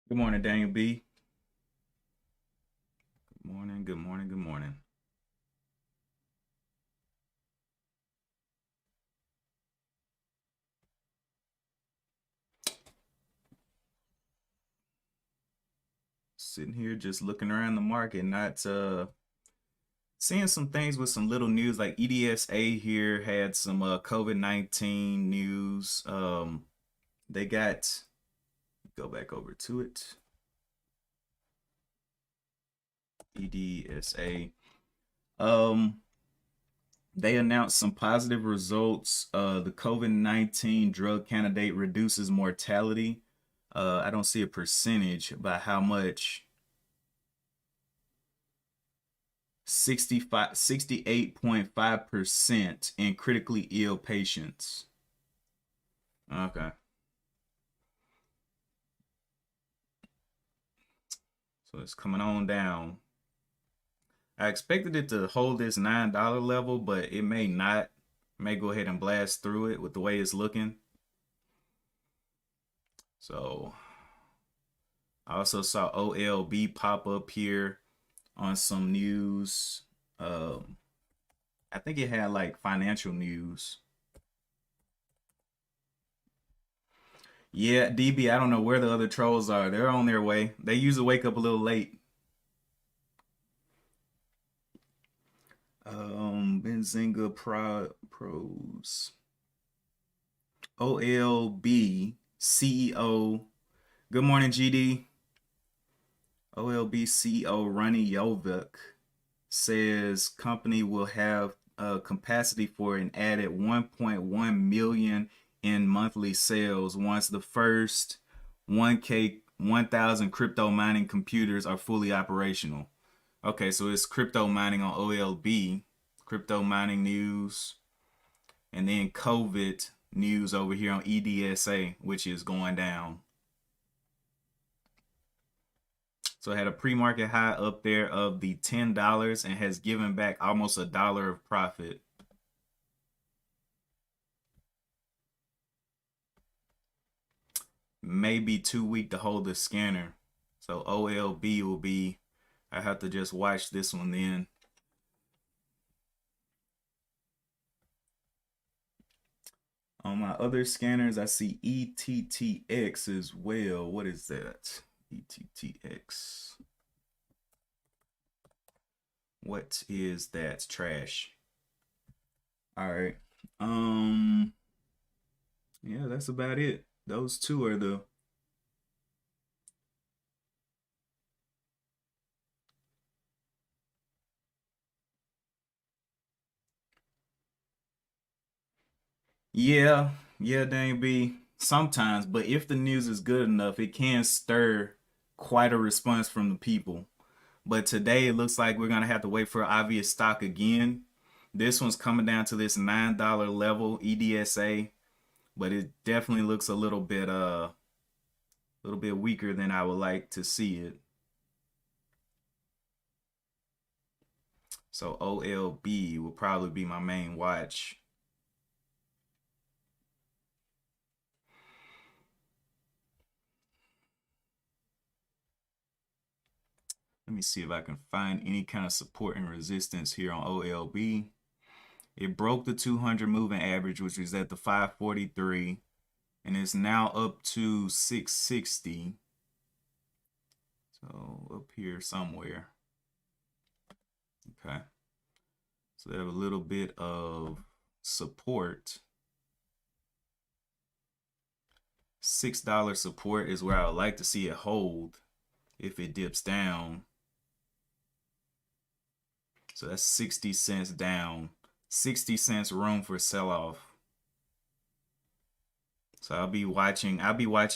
Good morning, Daniel B. Good morning, good morning, good morning. Sitting here just looking around the market, not seeing some things with some little news like EDSA here had some COVID-19 news. They got go back over to it. EDSA. Um they announced some positive results. The COVID-19 drug candidate reduces mortality. I don't see a percentage about how much. 68.5% in critically ill patients. Okay. So it's coming on down. I expected it to hold this $9 level, but it may not. May go ahead and blast through it with the way it's looking. So I also saw OLB pop up here on some news. Um, I think it had like financial news. Yeah, DB, I don't know where the other trolls are. They're on their way. They usually wake up a little late. Benzinga Pros. OLB CEO. Good morning, GD. OLB CEO Ronnie Yovik says company will have capacity for an added 1.1 million in monthly sales once the first 1K 1000 crypto mining computers are fully operational. Okay, so it's crypto mining on OLB, crypto mining news, and then COVID news over here on EDSA, which is going down. So it had a pre-market high up there of the $10 and has given back almost $1 of profit. Maybe too weak to hold the scanner. So OLB will be, I have to just watch this one then. On my other scanners, I see ETTX as well. What is that? ETTX. What is that? Trash. All right. Um, yeah, that's about it. Those two are the yeah, Dane B. Sometimes, but if the news is good enough, it can stir quite a response from the people. But today it looks like we're gonna have to wait for obvious stock again. This one's coming down to this $9 level EDSA, but it definitely looks a little bit weaker than I would like to see it. So OLB will probably be my main watch. Let me see if I can find any kind of support and resistance here on OLB. It broke the 200 moving average, which was at the 543, and it's now up to 660. So up here somewhere. Okay. So they have a little bit of support. $6 support is where I would like to see it hold if it dips down. So that's 60 cents down. 60 cents room for sell off. So I'll be watching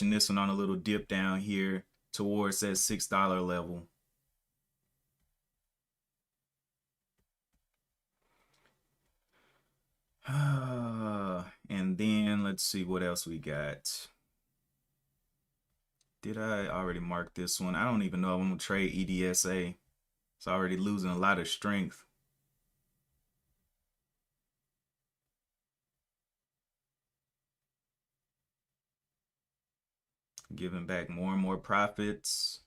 this one on a little dip down here towards that $6 level. And then let's see what else we got. Did I already mark this one? I don't even know if I'm gonna trade EDSA. It's already losing a lot of strength. giving back more and more profits.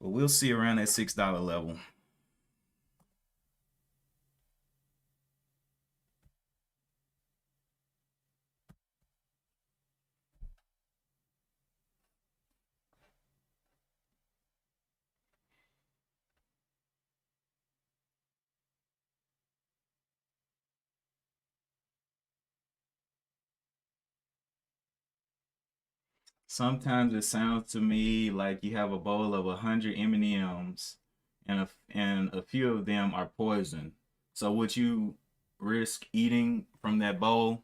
But we'll see around that $6 level. Sometimes it sounds to me like you have a bowl of 100 M&Ms and a few of them are poison. So would you risk eating from that bowl?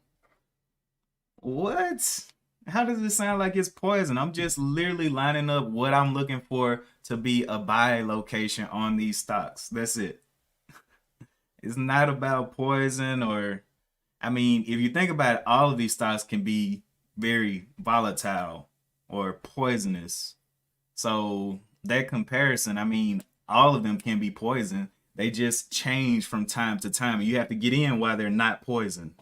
What? How does it sound like it's poison? I'm just literally lining up what I'm looking for to be a buy location on these stocks. That's it. It's not about poison or, I mean, if you think about it, all of these stocks can be very volatile or poisonous. So that comparison, I mean, all of them can be poison. They just change from time to time. And you have to get in while they're not poison.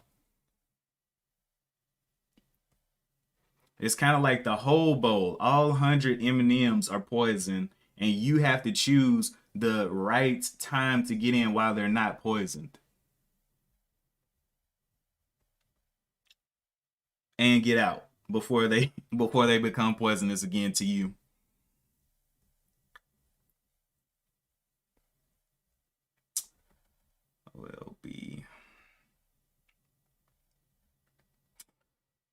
It's kind of like the whole bowl. All 100 M&Ms are poison, and you have to choose the right time to get in while they're not poisoned and get out before they become poisonous again to you. Will be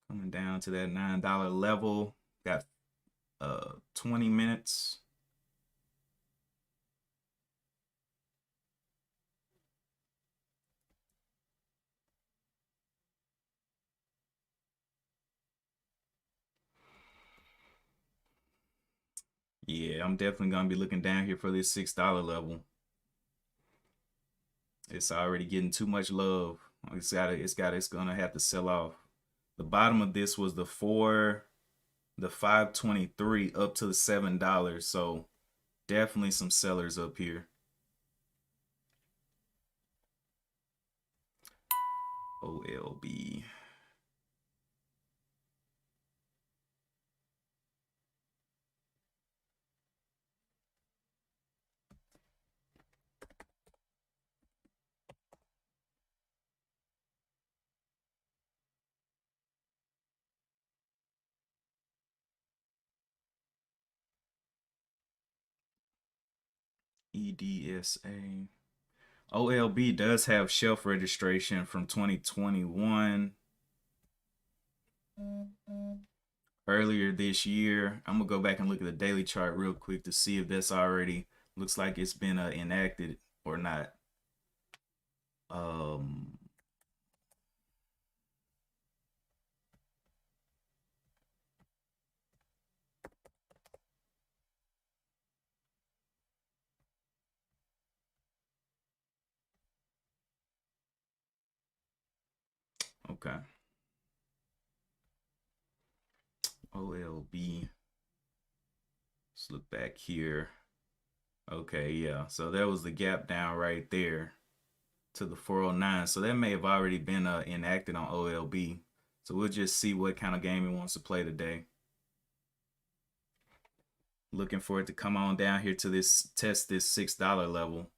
coming down to that $9 level. Got 20 minutes. Yeah, I'm definitely gonna be looking down here for this $6 level. It's already getting too much love. It's gonna have to sell off. The bottom of this was the 523 up to the $7. So definitely some sellers up here. OLB. EDSA. OLB does have shelf registration from 2021 earlier this year. I'm gonna go back and look at the daily chart real quick to see if that's already looks like it's been enacted or not. Um, okay. OLB. Let's look back here. Okay, yeah. So that was the gap down right there to the 409. So that may have already been enacted on OLB. So we'll just see what kind of game he wants to play today. Looking for it to come on down here to this test this $6 level.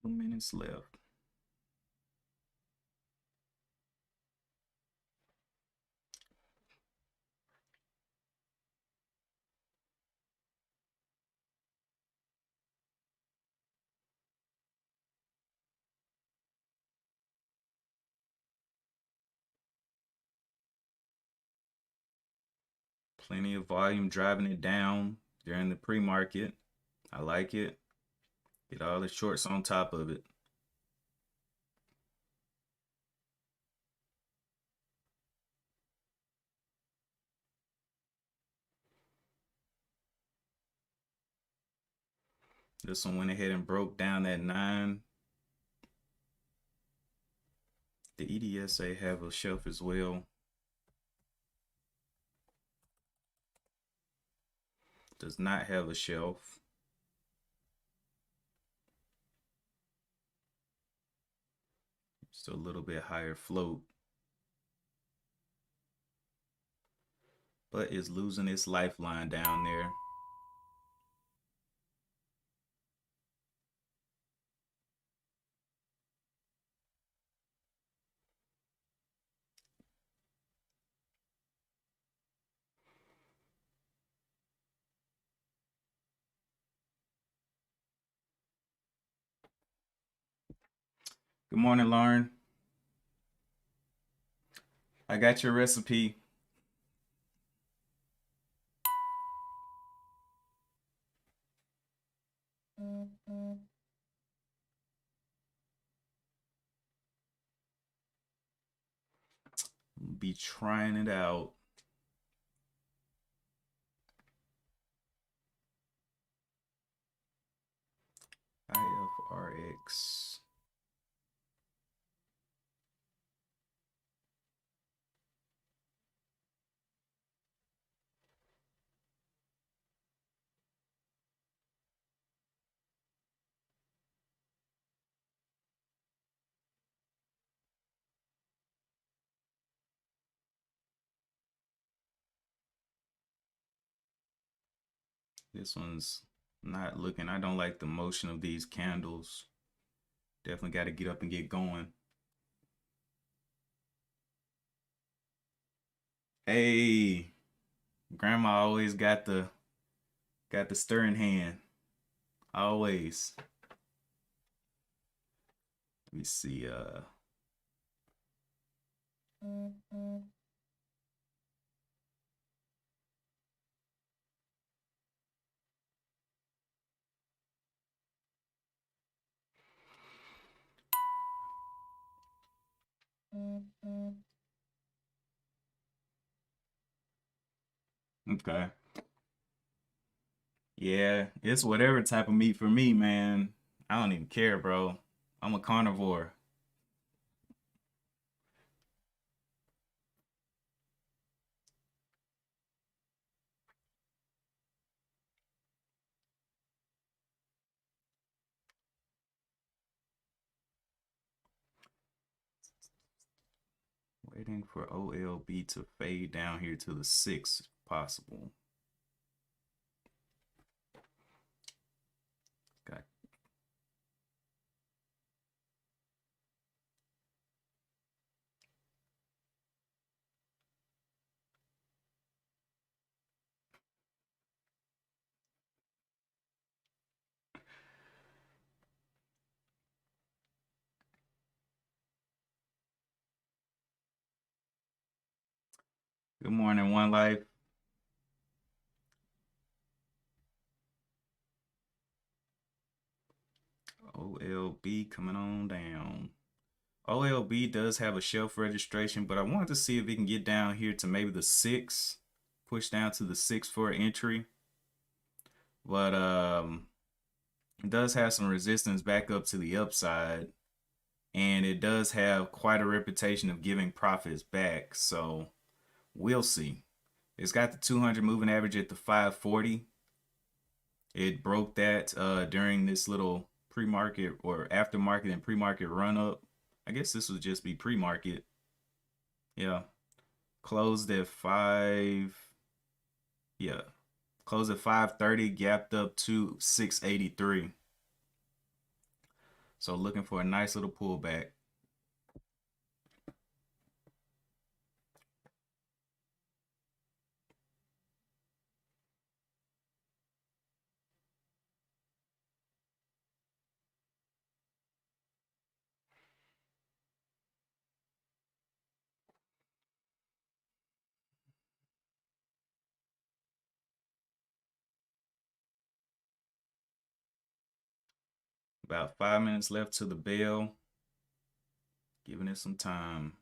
Couple minutes left. Plenty of volume driving it down during the pre-market. I like it. Get all the shorts on top of it. This one went ahead and broke down that 9. The EDSA have a shelf as well. Does not have a shelf. Just a little bit higher float. But is losing its lifeline down there. Good morning, Lauren. I got your recipe. Be trying it out. IFRX. This one's not looking. I don't like the motion of these candles. Definitely got to get up and get going. Hey, grandma always got the stirring hand. Always. Let me see. Okay. Yeah, it's whatever type of meat for me, man. I don't even care, bro. I'm a carnivore. Waiting for OLB to fade down here to the 6 if possible. Got Good morning, One Life. OLB coming on down. OLB does have a shelf registration, but I wanted to see if we can get down here to maybe the 6, push down to the 6 for an entry. But it does have some resistance back up to the upside, and it does have quite a reputation of giving profits back. So we'll see. It's got the 200 moving average at the 540. It broke that during this little pre-market or after-market and pre-market run-up. I guess this would just be pre-market. Yeah. Closed at 5. Yeah. Closed at 530, gapped up to 683. So looking for a nice little pullback. About 5 minutes left to the bell. Giving it some time.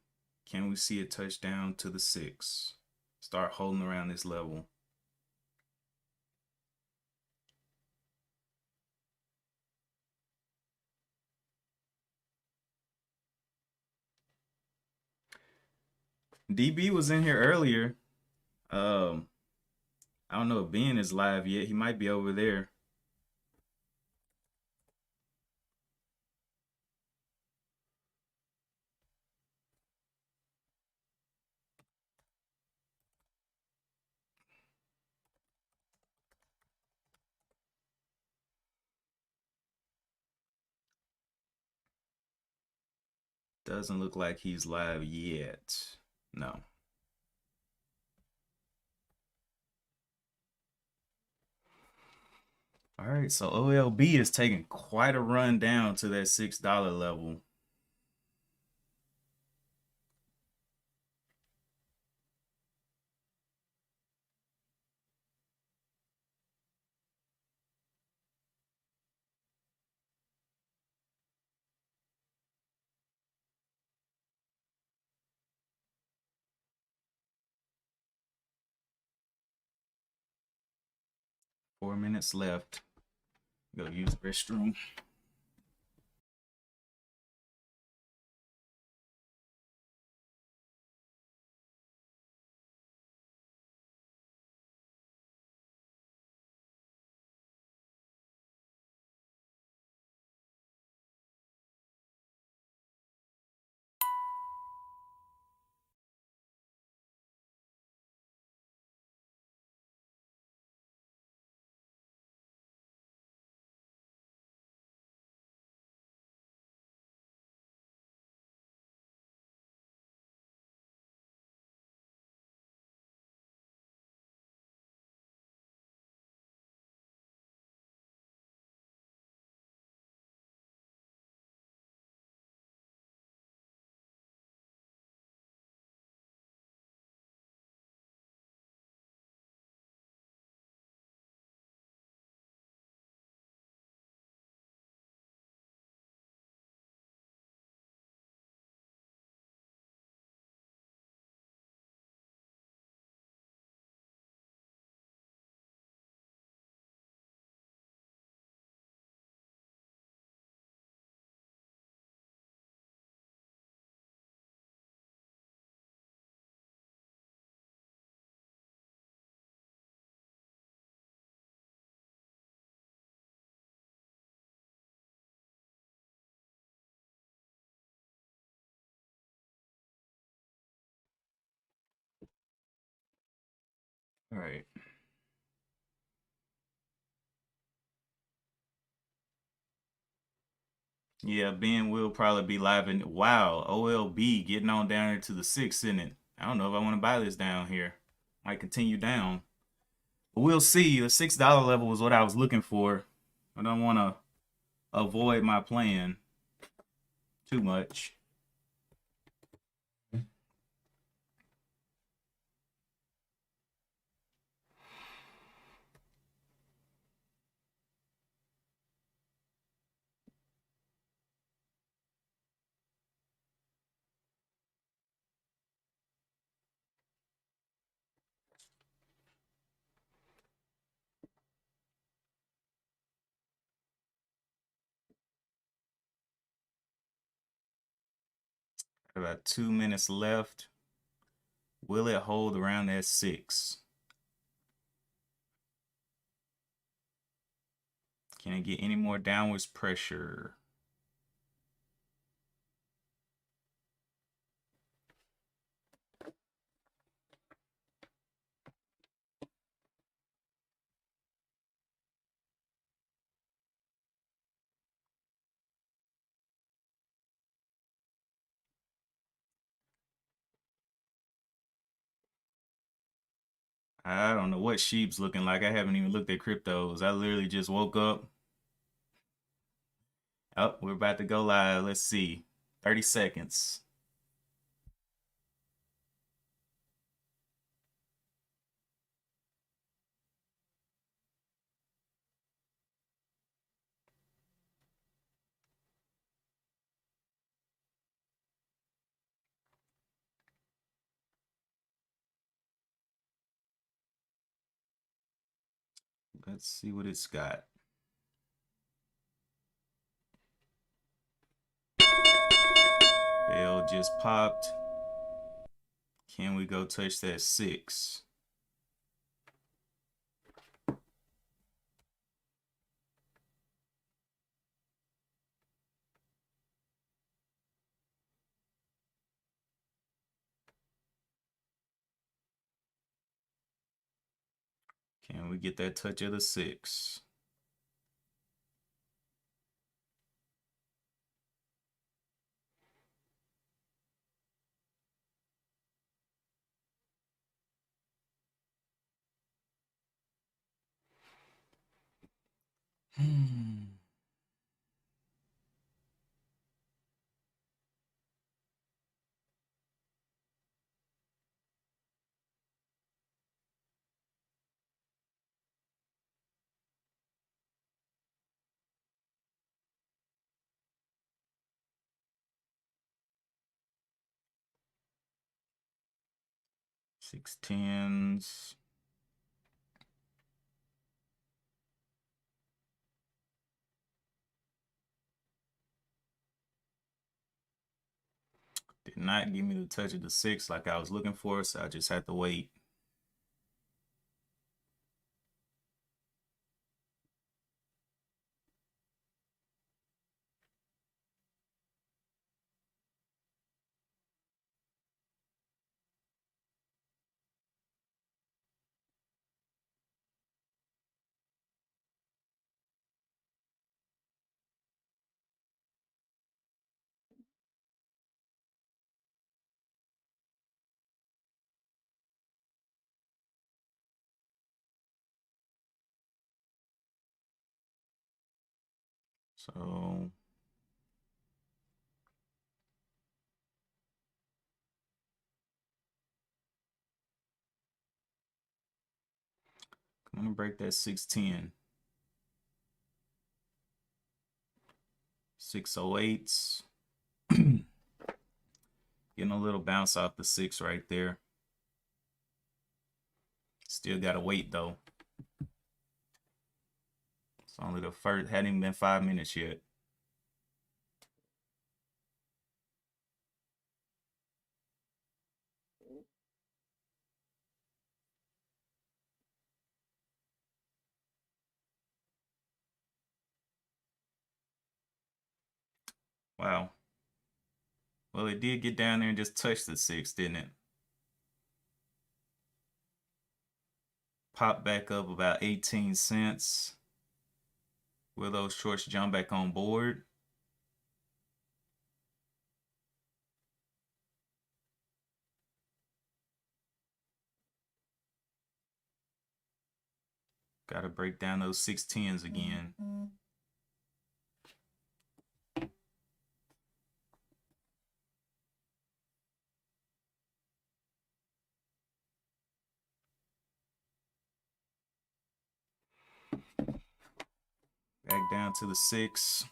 Can we see a touchdown to the 6? Start holding around this level. DB was in here earlier. I don't know if Ben is live yet. He might be over there. Doesn't look like he's live yet. No. All right, so OLB is taking quite a run down to that $6 level. Four minutes left. Go use the restroom. All right. Yeah, Ben will probably be live in. Wow, OLB getting on down here to the 6, isn't it? I don't know if I want to buy this down here. Might continue down. But we'll see. The $6 level was what I was looking for. I don't want to avoid my plan too much. About 2 minutes left. Will it hold around that 6? Can it get any more downwards pressure? I don't know what sheep's looking like. I haven't even looked at cryptos. I literally just woke up. Oh, we're about to go live. Let's see. 30 seconds. Let's see what it's got. Bell just popped. Can we go touch that 6? Can we get that touch of the 6? Hmm. Six tens. Did not give me the touch of the 6 like I was looking for, so I just had to wait. So I'm gonna break that 610. 608s. Getting a little bounce off the 6 right there. Still gotta wait though. It's only the first, hadn't even been 5 minutes yet. Wow. Well, it did get down there and just touch the 6, didn't it? Popped back up about 18 cents. Will those shorts jump back on board? Gotta break down those 610s again. Back down to the 6.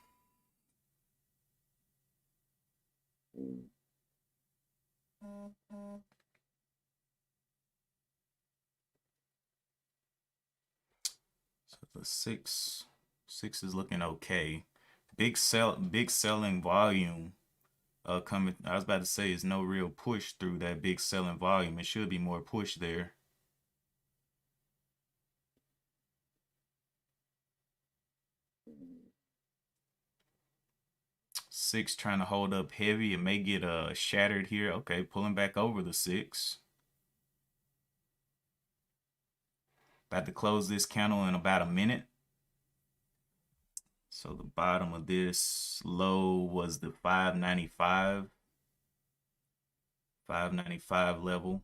So the 6 is looking okay. Big selling volume coming. I was about to say is no real push through that big selling volume. It should be more push there. Six trying to hold up heavy. It may get shattered here. Okay, pulling back over the 6. About to close this candle in about a minute. So the bottom of this low was the 595. 595 level.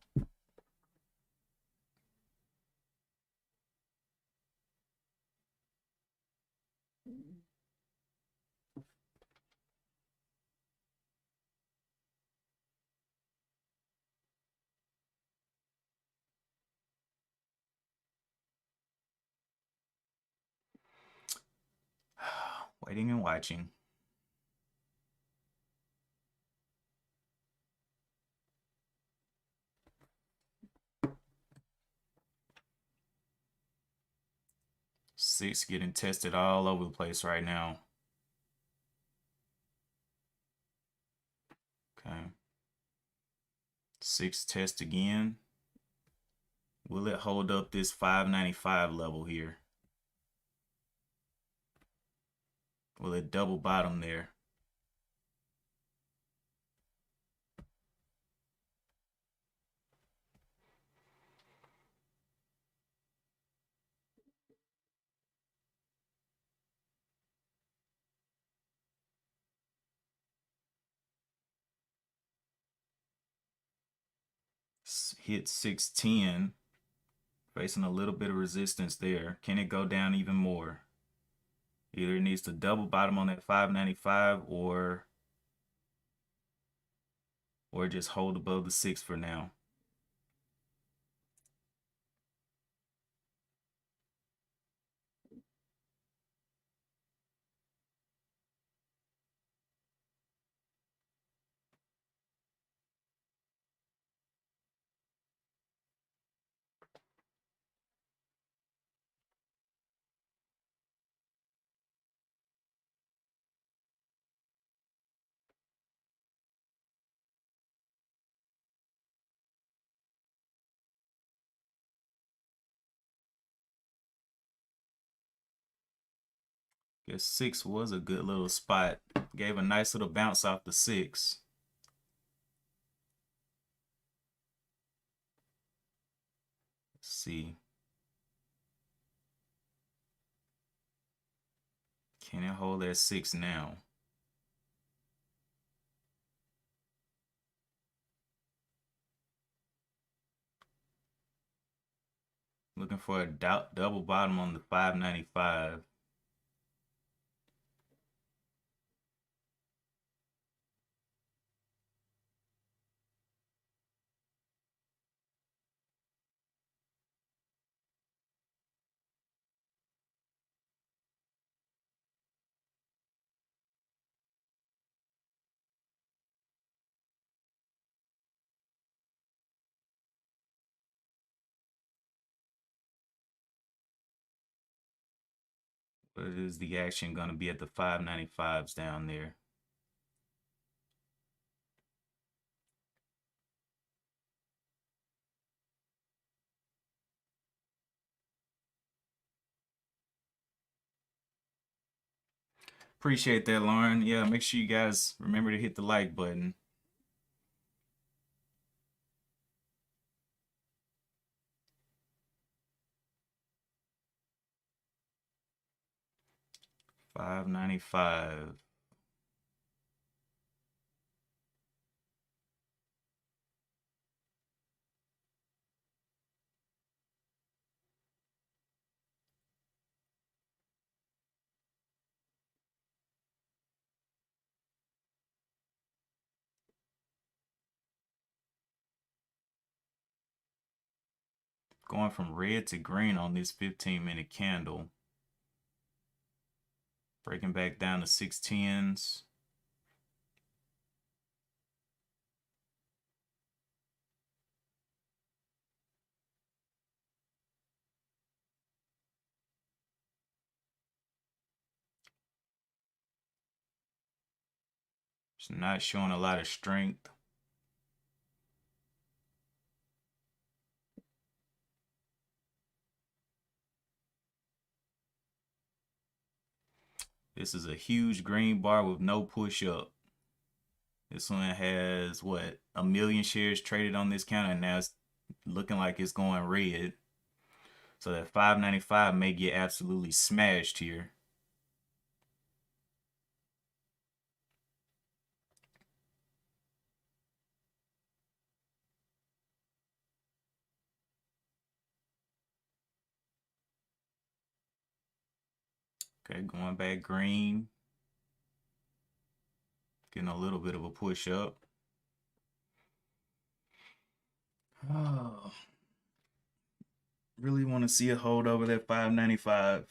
Waiting and watching. Six getting tested all over the place right now. Okay. Six test again. Will it hold up this 595 level here? Will it double bottom there? Hit 610. Facing a little bit of resistance there. Can it go down even more? Either it needs to double bottom on that 595 or just hold above the 6 for now. Guess 6 was a good little spot. Gave a nice little bounce off the 6. Let's see. Can it hold that 6 now? Looking for a double bottom on the 595. What is the action going to be at the 595s down there? Appreciate that, Lauren. Yeah, make sure you guys remember to hit the like button. $5.95. Going from red to green on this 15-minute candle. Breaking back down to 610s. It's not showing a lot of strength. This is a huge green bar with no push up. This one has what, 1 million shares traded on this counter, and now it's looking like it's going red. So that 595 may get absolutely smashed here. Okay, going back green. Getting a little bit of a push up. Oh, really want to see it hold over that 595.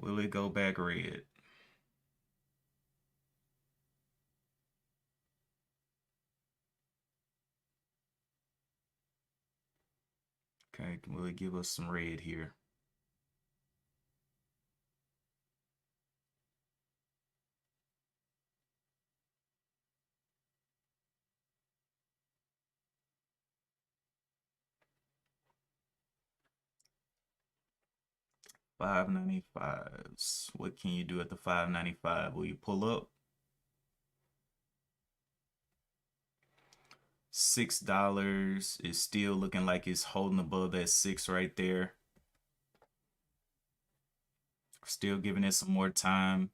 Will it go back red? Okay, will it give us some red here? $5.95s. What can you do at the $5.95? Will you pull up? $6 is still looking like it's holding above that 6 right there. Still giving it some more time.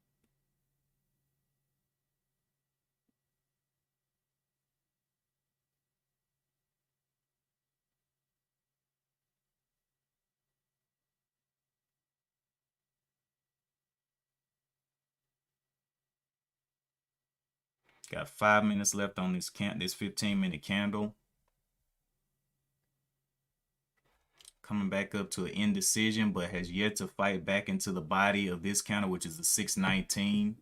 Got 5 minutes left on this 15-minute candle. Coming back up to an indecision, but has yet to fight back into the body of this candle, which is the 619.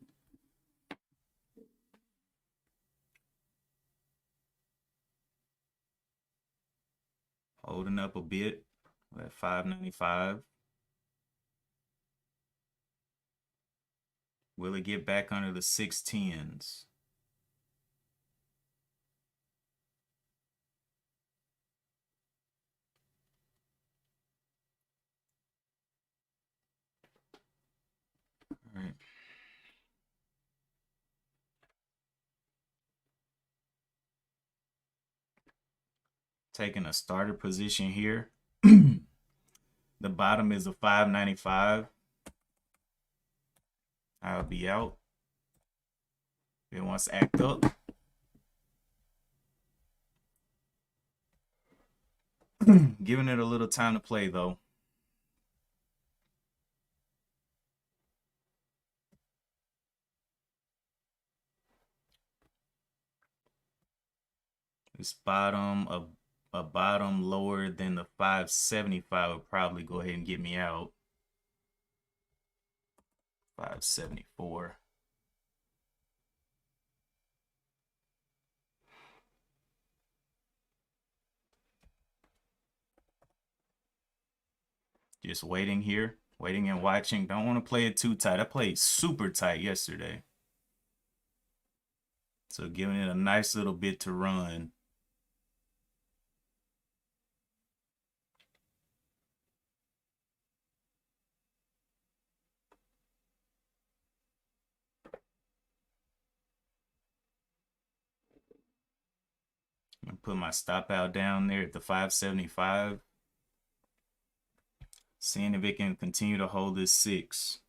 Holding up a bit at 595. Will it get back under the 610s? All right. Taking a starter position here. The bottom is a 595. I'll be out. If it wants to act up, giving it a little time to play though. This bottom of a bottom lower than the 575 would probably go ahead and get me out. 574. Just waiting here, waiting and watching. Don't want to play it too tight. I played super tight yesterday. So giving it a nice little bit to run. I'm gonna put my stop out down there at the 575. Seeing if it can continue to hold this 6.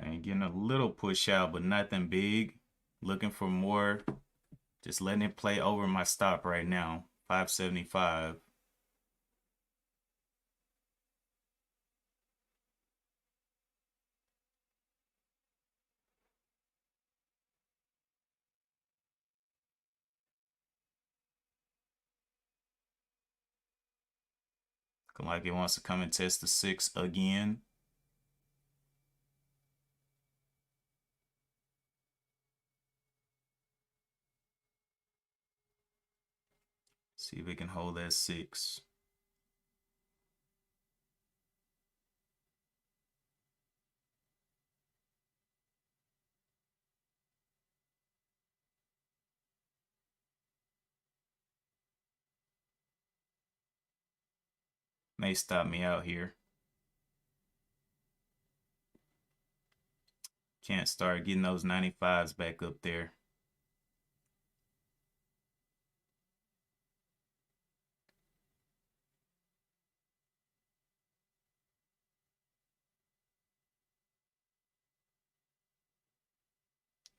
And getting a little push out, but nothing big. Looking for more. Just letting it play over my stop right now. 575. Looking like it wants to come and test the 6 again. See if it can hold that 6. May stop me out here. Can't start getting those 95s back up there.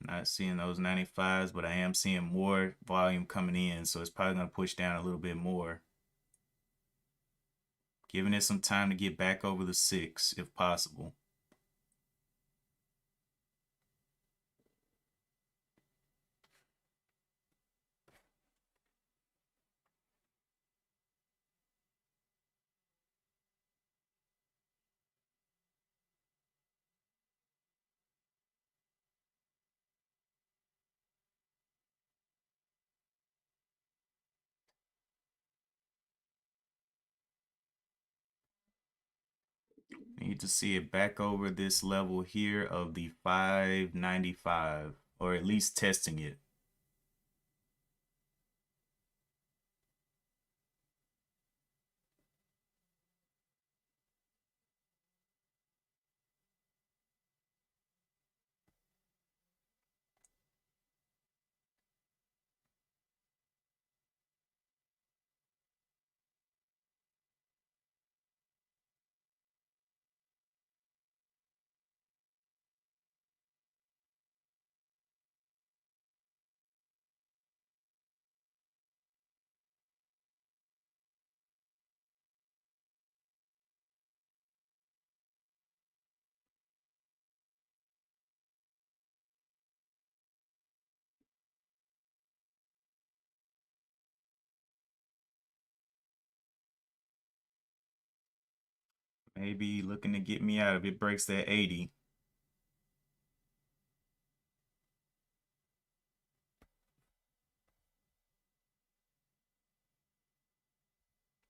Not seeing those 95s, but I am seeing more volume coming in, so it's probably going to push down a little bit more. Giving it some time to get back over the 6 if possible. Need to see it back over this level here of the 595, or at least testing it. Maybe looking to get me out if it breaks that 80.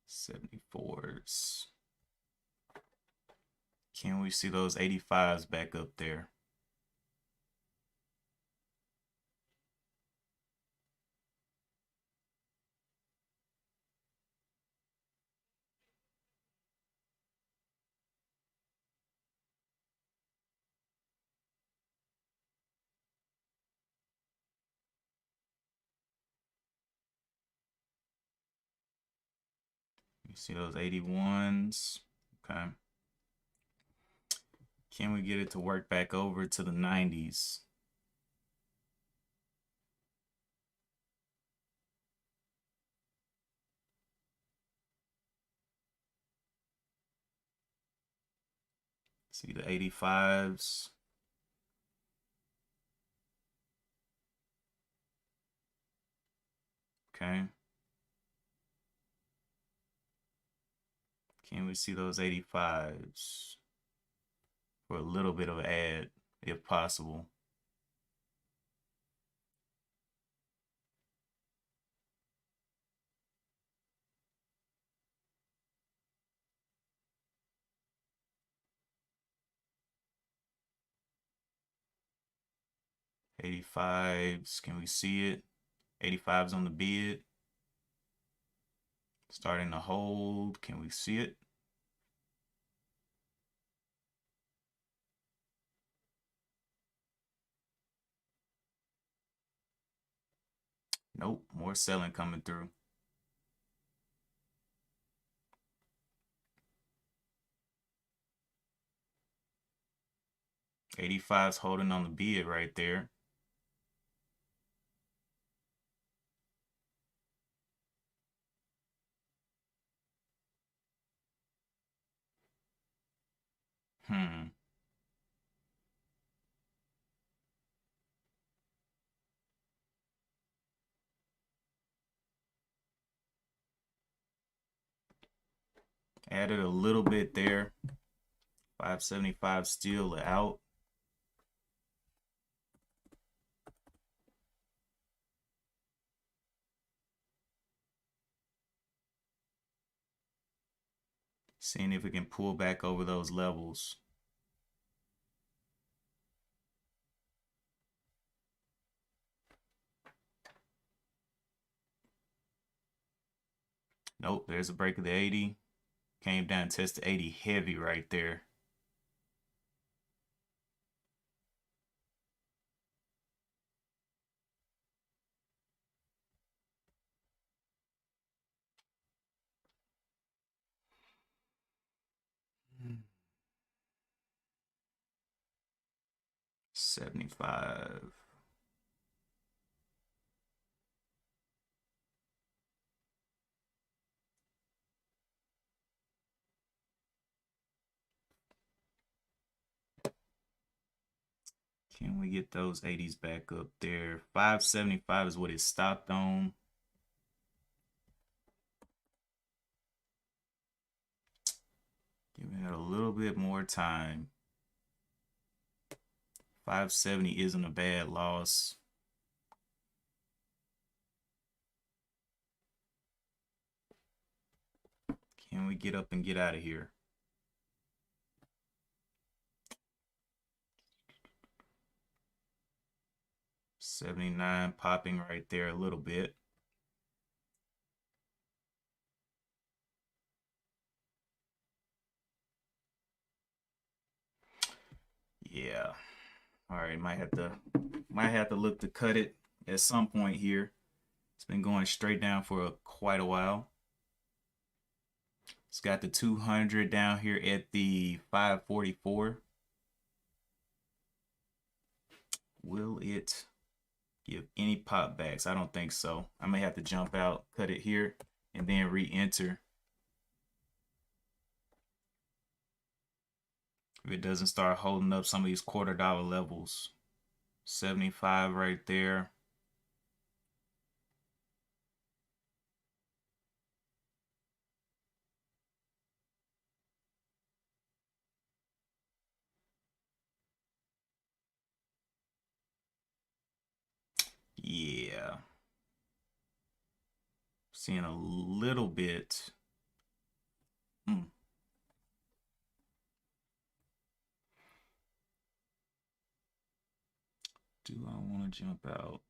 '74s. Can we see those 85s back up there? You see those 81s? Okay. Can we get it to work back over to the 90s? See the 85s. Okay. Can we see those 85s for a little bit of an ad, if possible? '85s, can we see it? '85s on the bid. Starting to hold. Can we see it? Nope. More selling coming through. '85s holding on the bid right there. Hmm. Added a little bit there. 575 still out. Seeing if we can pull back over those levels. Nope, there's a break of the 80. Came down and tested 80 heavy right there. '75. Can we get those 80s back up there? 575 is what it stopped on. Giving it a little bit more time. 570 isn't a bad loss. Can we get up and get out of here? $79 popping right there a little bit. Yeah. All right, might have to look to cut it at some point here. It's been going straight down for quite a while. It's got the 200 down here at the 544. Will it give any pop backs? I don't think so. I may have to jump out, cut it here, and then re-enter. If it doesn't start holding up some of these $quarter levels. 75 right there. Yeah. Seeing a little bit. Do I want to jump out?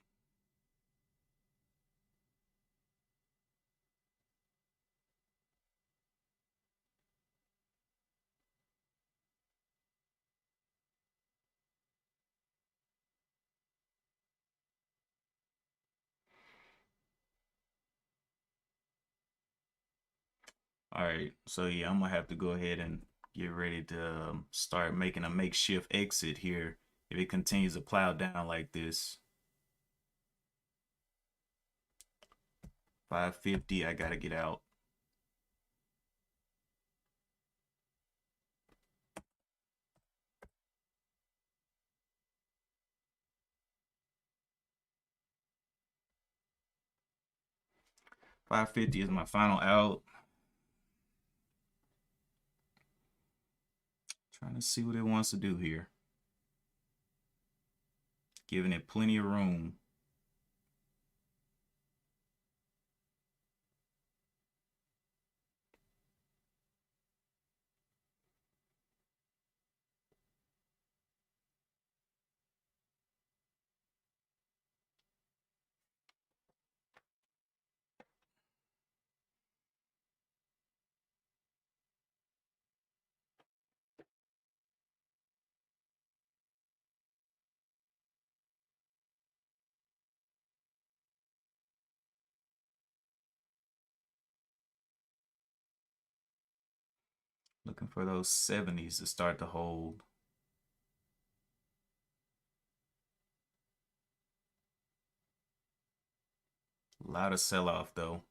All right, so yeah, I'm gonna have to go ahead and get ready to start making a makeshift exit here if it continues to plow down like this. 550, I gotta get out. $550 is my final out. Trying to see what it wants to do here. Giving it plenty of room. Looking for those 70s to start to hold. A lot of sell-off though.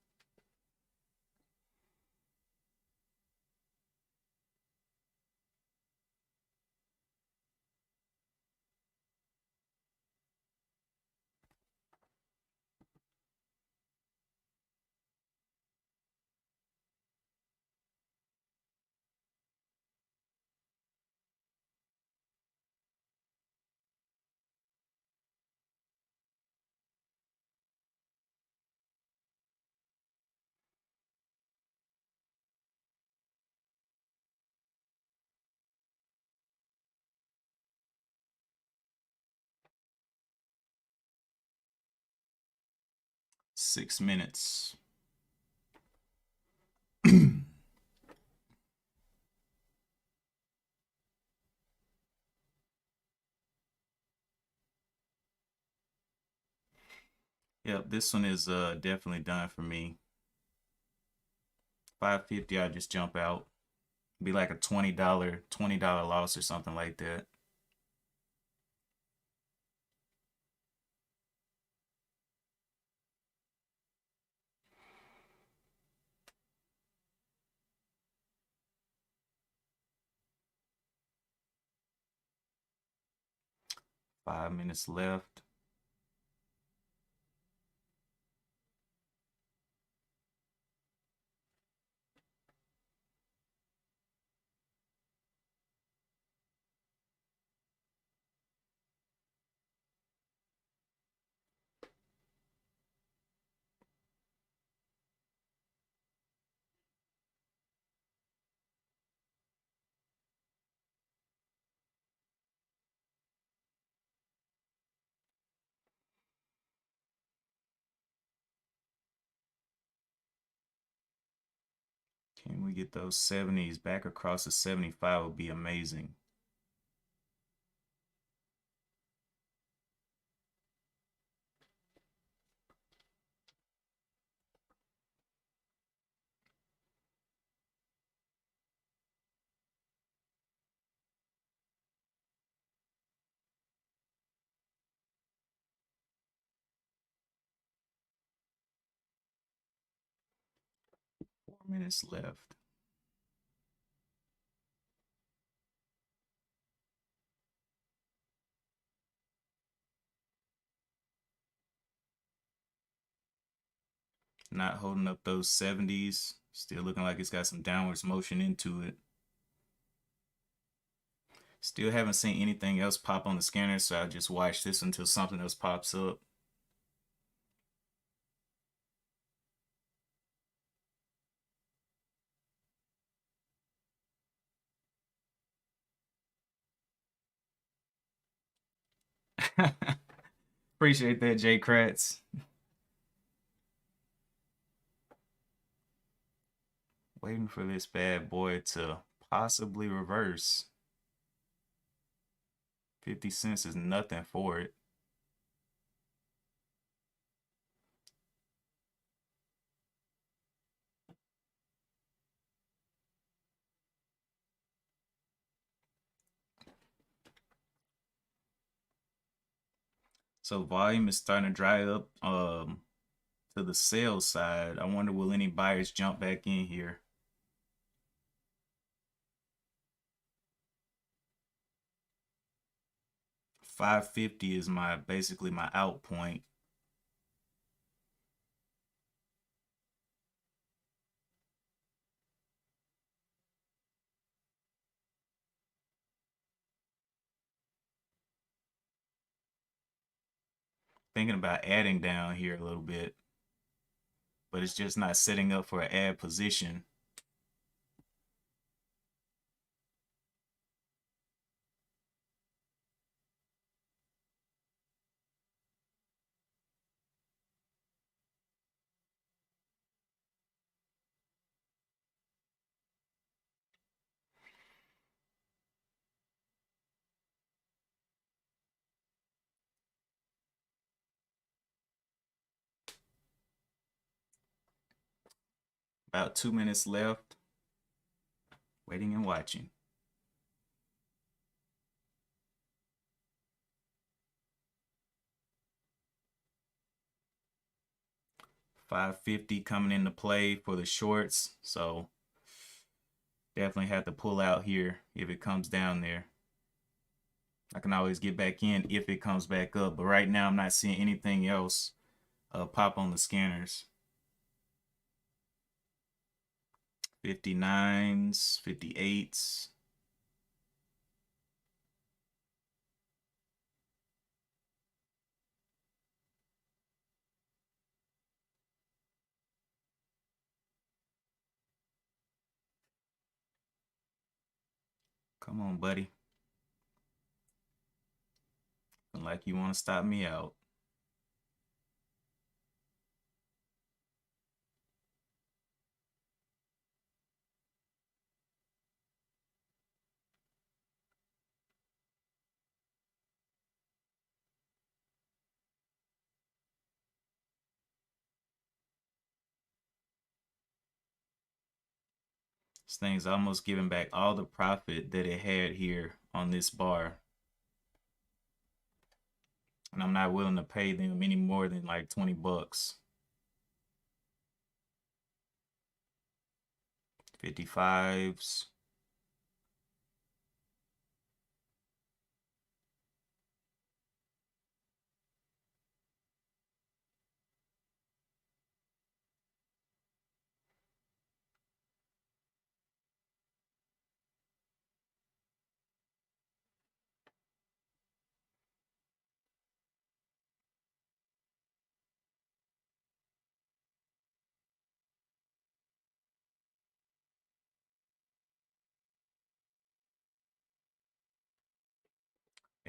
Six minutes. Yep, this one is definitely done for me. 550, I just jump out. Be like a $20 loss or something like that. 5 minutes left. Can we get those 70s back across the 75 would be amazing. Four minutes left. Not holding up those 70s. Still looking like it's got some downwards motion into it. Still haven't seen anything else pop on the scanner, so I'll just watch this until something else pops up. Appreciate that, Jay Kratz. Waiting for this bad boy to possibly reverse. 50 cents is nothing for it. So volume is starting to dry up to the sales side. I wonder, will any buyers jump back in here? $5.50 is basically my out point. Thinking about adding down here a little bit, but it's just not setting up for an add position. About 2 minutes left. Waiting and watching. $5.50 coming into play for the shorts. So definitely have to pull out here if it comes down there. I can always get back in if it comes back up. But right now I'm not seeing anything else pop on the scanners. 59s, 58s. Come on, buddy. Like you want to stop me out. This thing's almost giving back all the profit that it had here on this bar. And I'm not willing to pay them any more than like 20 bucks. 55s.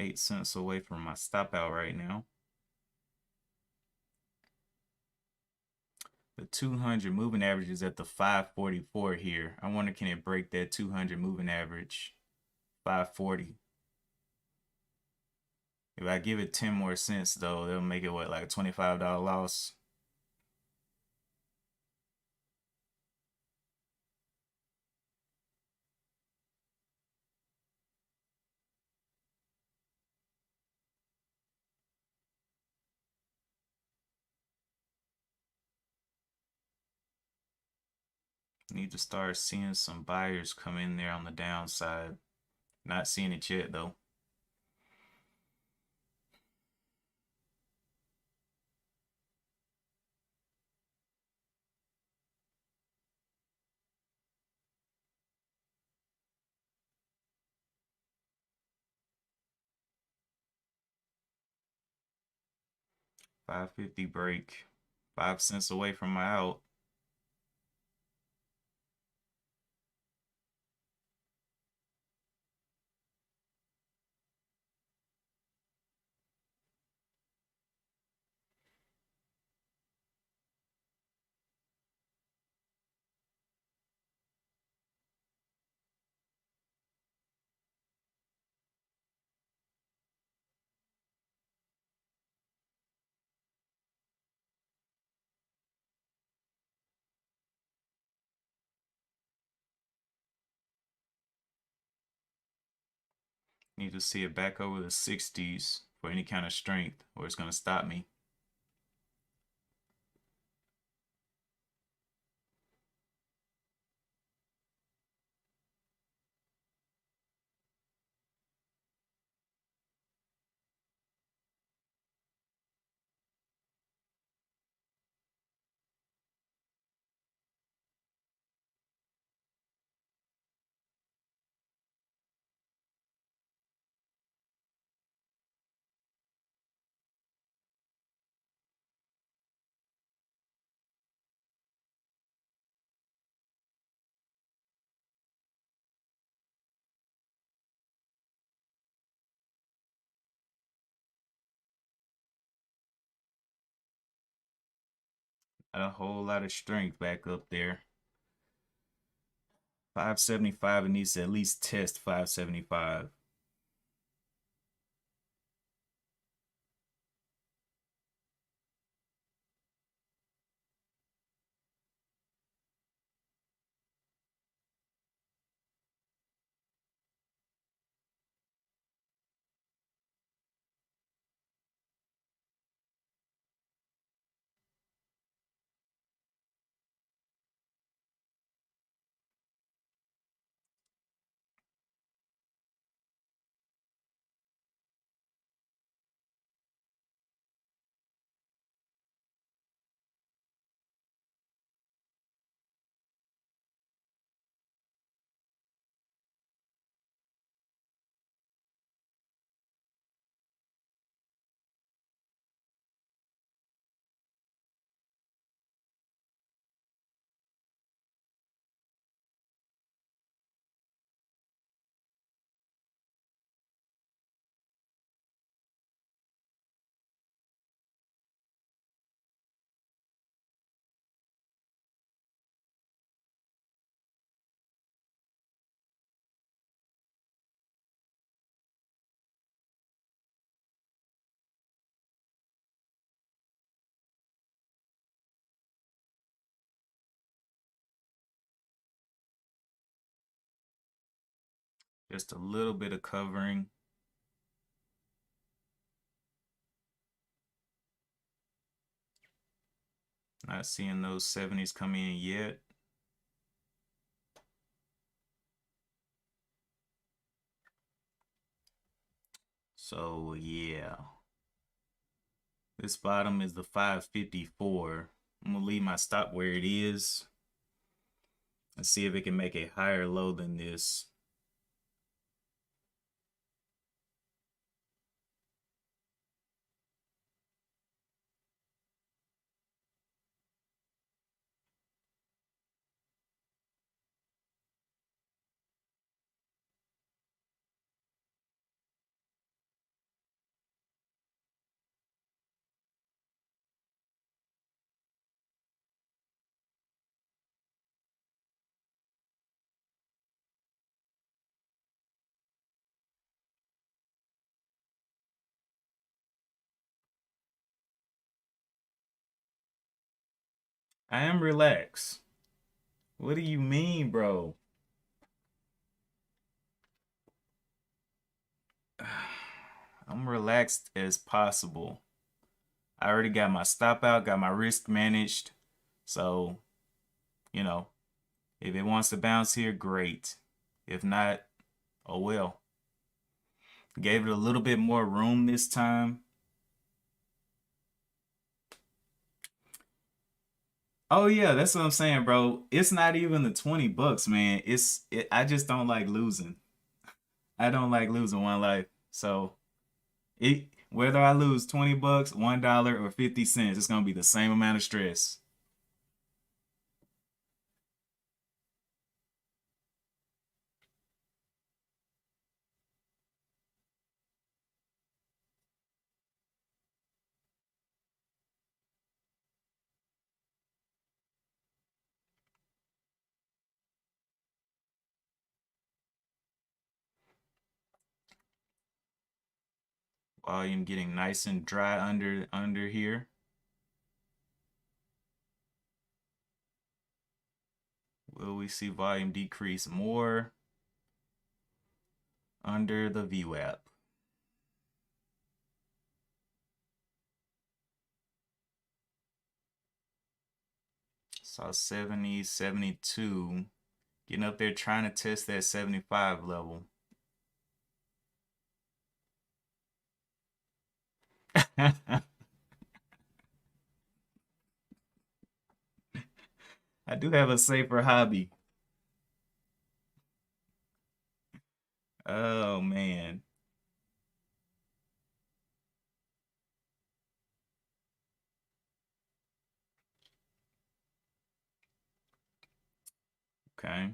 8 cents away from my stop out right now. The 200 moving average is at the 544 here. I wonder, can it break that 200 moving average? 540. If I give it 10 more cents though, they'll make it what, like a $25 loss? Need to start seeing some buyers come in there on the downside. Not seeing it yet though. $5.50 break. 5 cents away from my out. Need to see it back over the 60s for any kind of strength, or it's going to stop me. Not a whole lot of strength back up there. 575, it needs to at least test 575. Just a little bit of covering. Not seeing those 70s come in yet. So yeah, this bottom is the 554. I'm gonna leave my stop where it is and see if it can make a higher low than this. I am relaxed. What do you mean, bro? I'm relaxed as possible. I already got my stop out, got my risk managed. So, you know, if it wants to bounce here, great. If not, oh well. Gave it a little bit more room this time. Oh yeah, that's what I'm saying, bro. It's not even the 20 bucks, man. I just don't like losing. I don't like losing one life. So whether I lose 20 bucks, $1 or 50 cents, it's gonna be the same amount of stress. Volume getting nice and dry under here. Will we see volume decrease more under the VWAP? Saw 70, 72. Getting up there trying to test that 75 level. I do have a safer hobby. Oh man. Okay.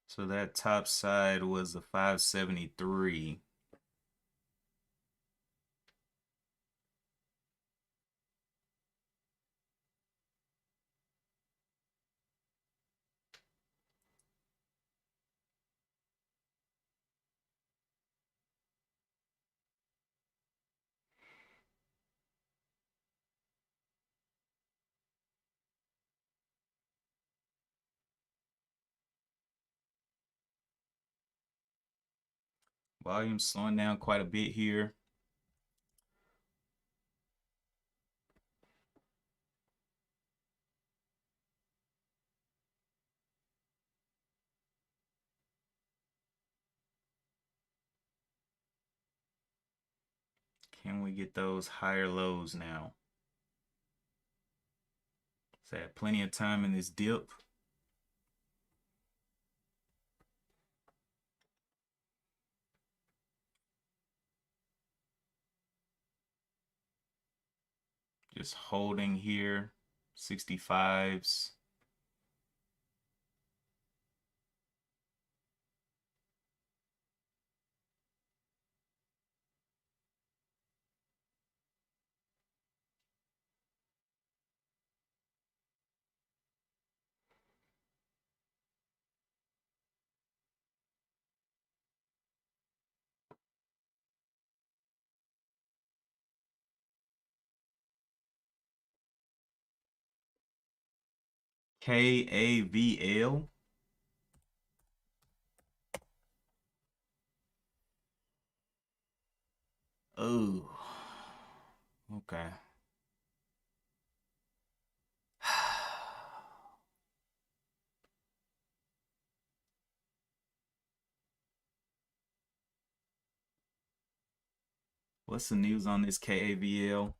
So that top side was the 573. Volume slowing down quite a bit here. Can we get those higher lows now? Is that plenty of time in this dip? Just holding here, 65s. KAVL. Oh, okay. What's the news on this KAVL?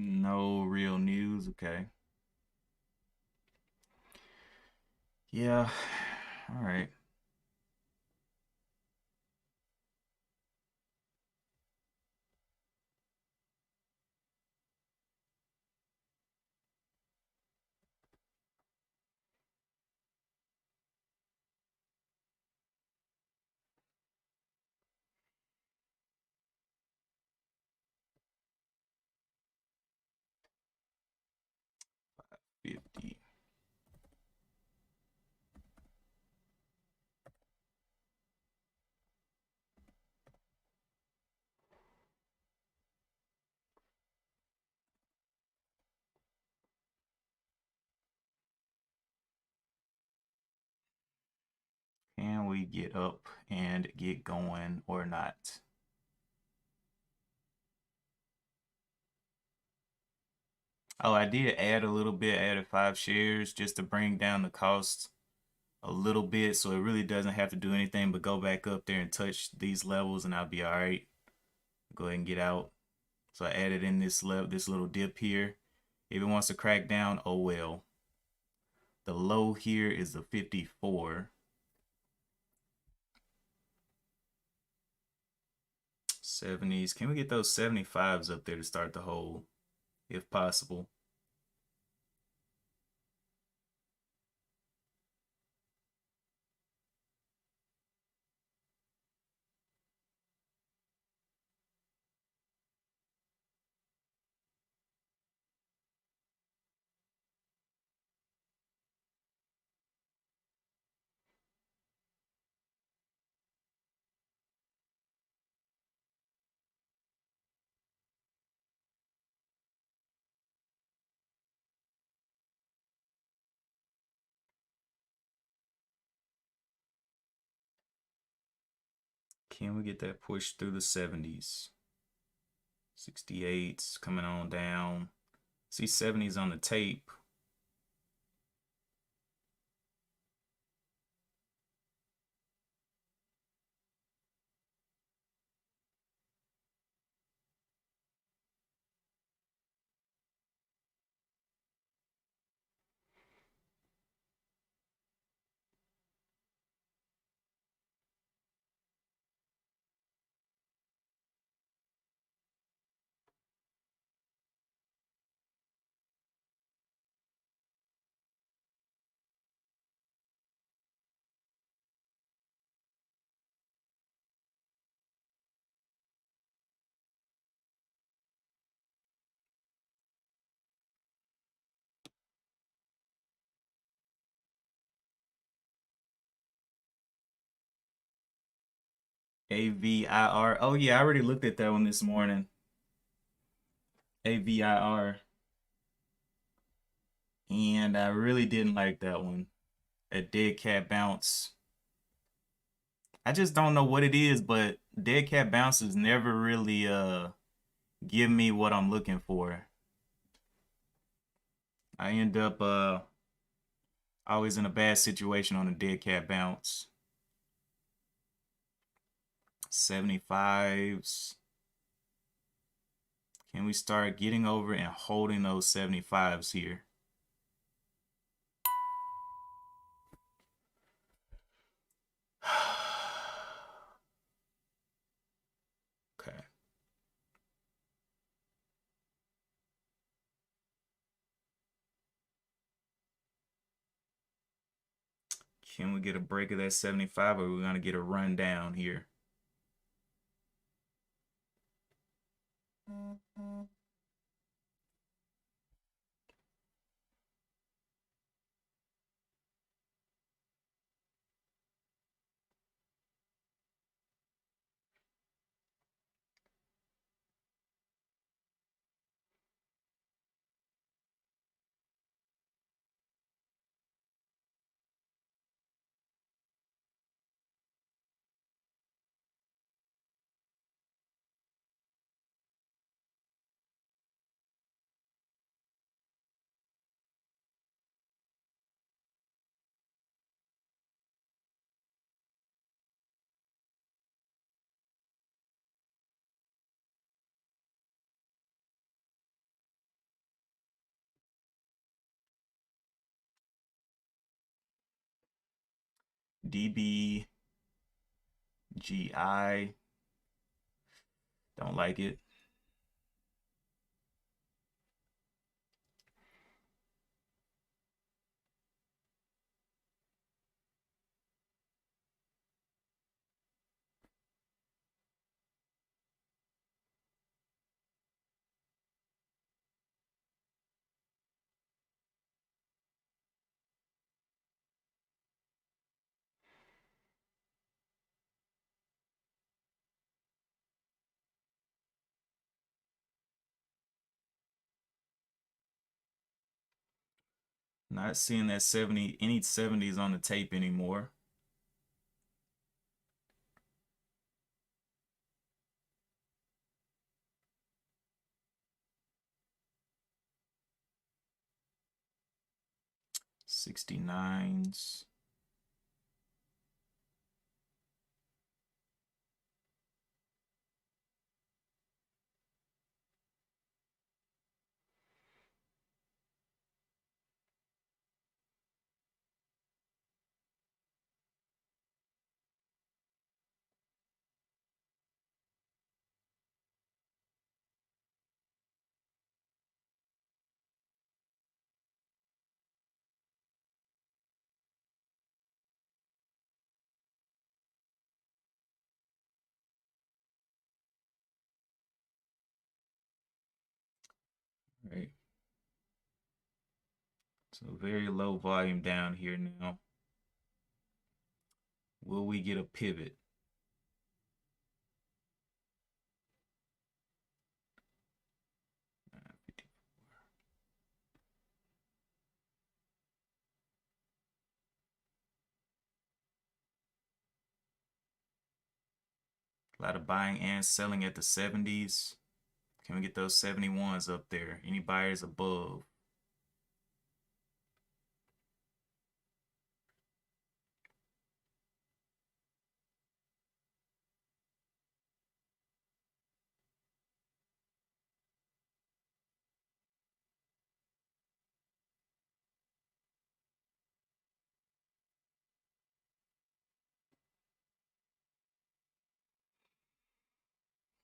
No real news. Okay. Yeah. All right. we get up and get going or not? Oh, I did add a little bit, added 5 shares just to bring down the cost a little bit, so it really doesn't have to do anything but go back up there and touch these levels and I'll be all right. Go ahead and get out. So I added in this little dip here. If it wants to crack down, oh well. The low here is the 54. 70s. Can we get those 75s up there to start the hold, if possible? Can we get that push through the 70s? 68s coming on down. See 70s on the tape. AVIR. Oh yeah, I already looked at that one this morning. AVIR. And I really didn't like that one. A dead cat bounce. I just don't know what it is, but dead cat bounces never really give me what I'm looking for. I end up always in a bad situation on a dead cat bounce. 75s. Can we start getting over and holding those 75s here? Okay. Can we get a break of that 75 or are we going to get a run down here? DBGI. Don't like it. Not seeing that 70, any 70s on the tape anymore. 69s. Right. So very low volume down here now. Will we get a pivot? A lot of buying and selling at the 70s. Can we get those 71s up there? Any buyers above?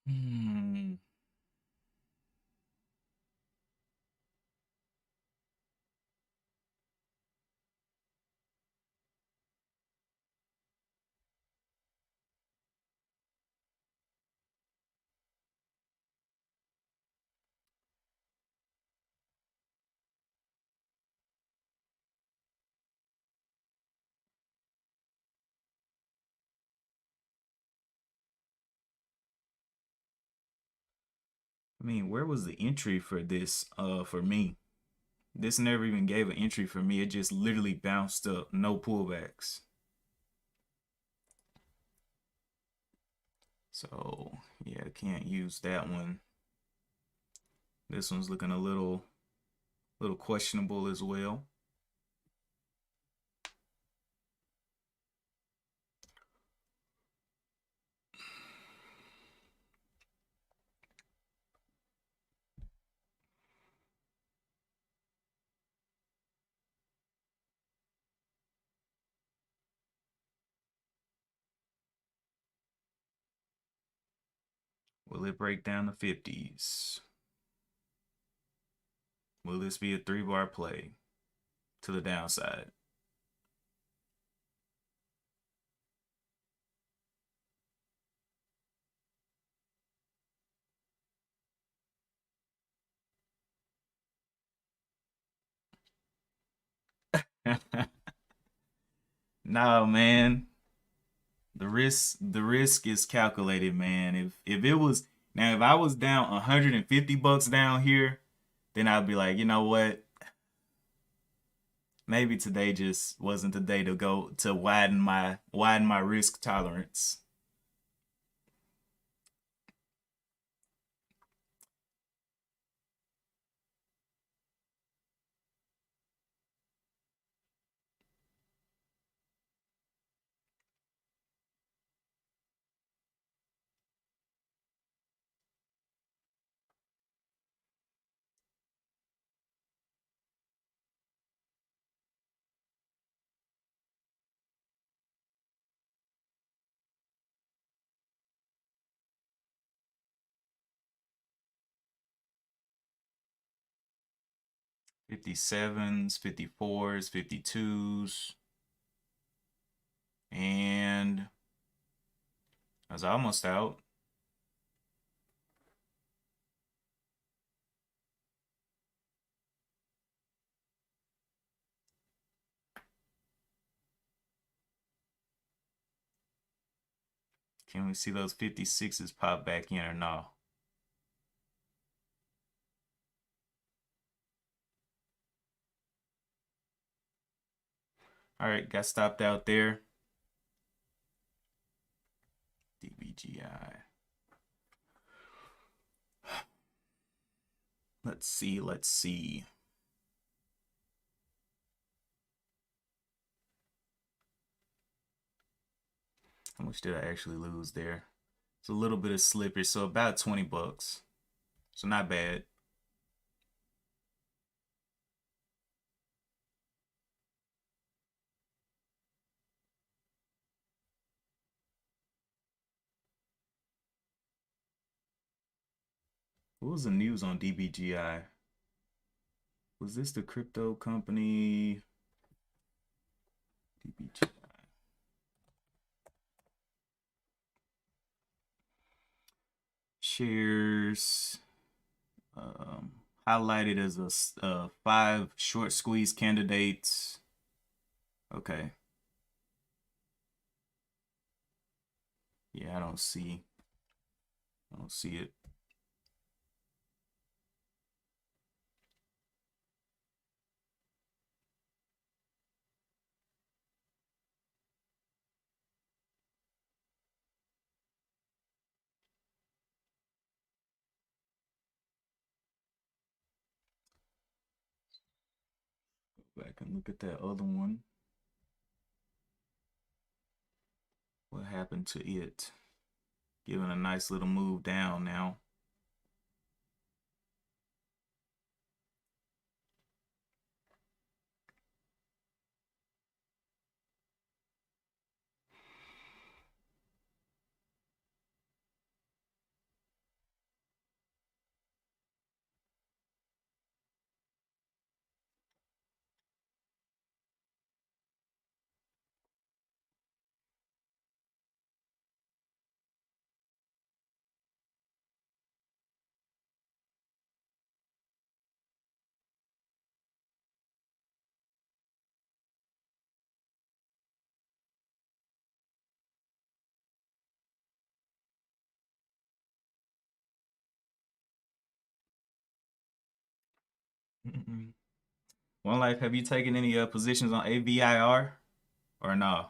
Hmm. I mean, where was the entry for this for me? This never even gave an entry for me. It just literally bounced up, no pullbacks. So yeah, can't use that one. This one's looking a little questionable as well. Will it break down the 50s? Will this be a 3-bar play to the downside? No, man. The risk is calculated, man. If it was now if I was down 150 bucks down here, then I'd be like, you know what? Maybe today just wasn't the day to go to widen my risk tolerance. 57s, 54s, 52s, and I was almost out. Can we see those 56s pop back in or no? All right, got stopped out there. DBGI. Let's see. How much did I actually lose there? It's a little bit of slippage, so about 20 bucks. So not bad. What was the news on DBGI? Was this the crypto company? DBGI. Shares highlighted as a 5 short squeeze candidates. Okay. Yeah, I don't see it. Go back and look at that other one. What happened to it? Giving a nice little move down now. One Life, have you taken any positions on AVIR or no?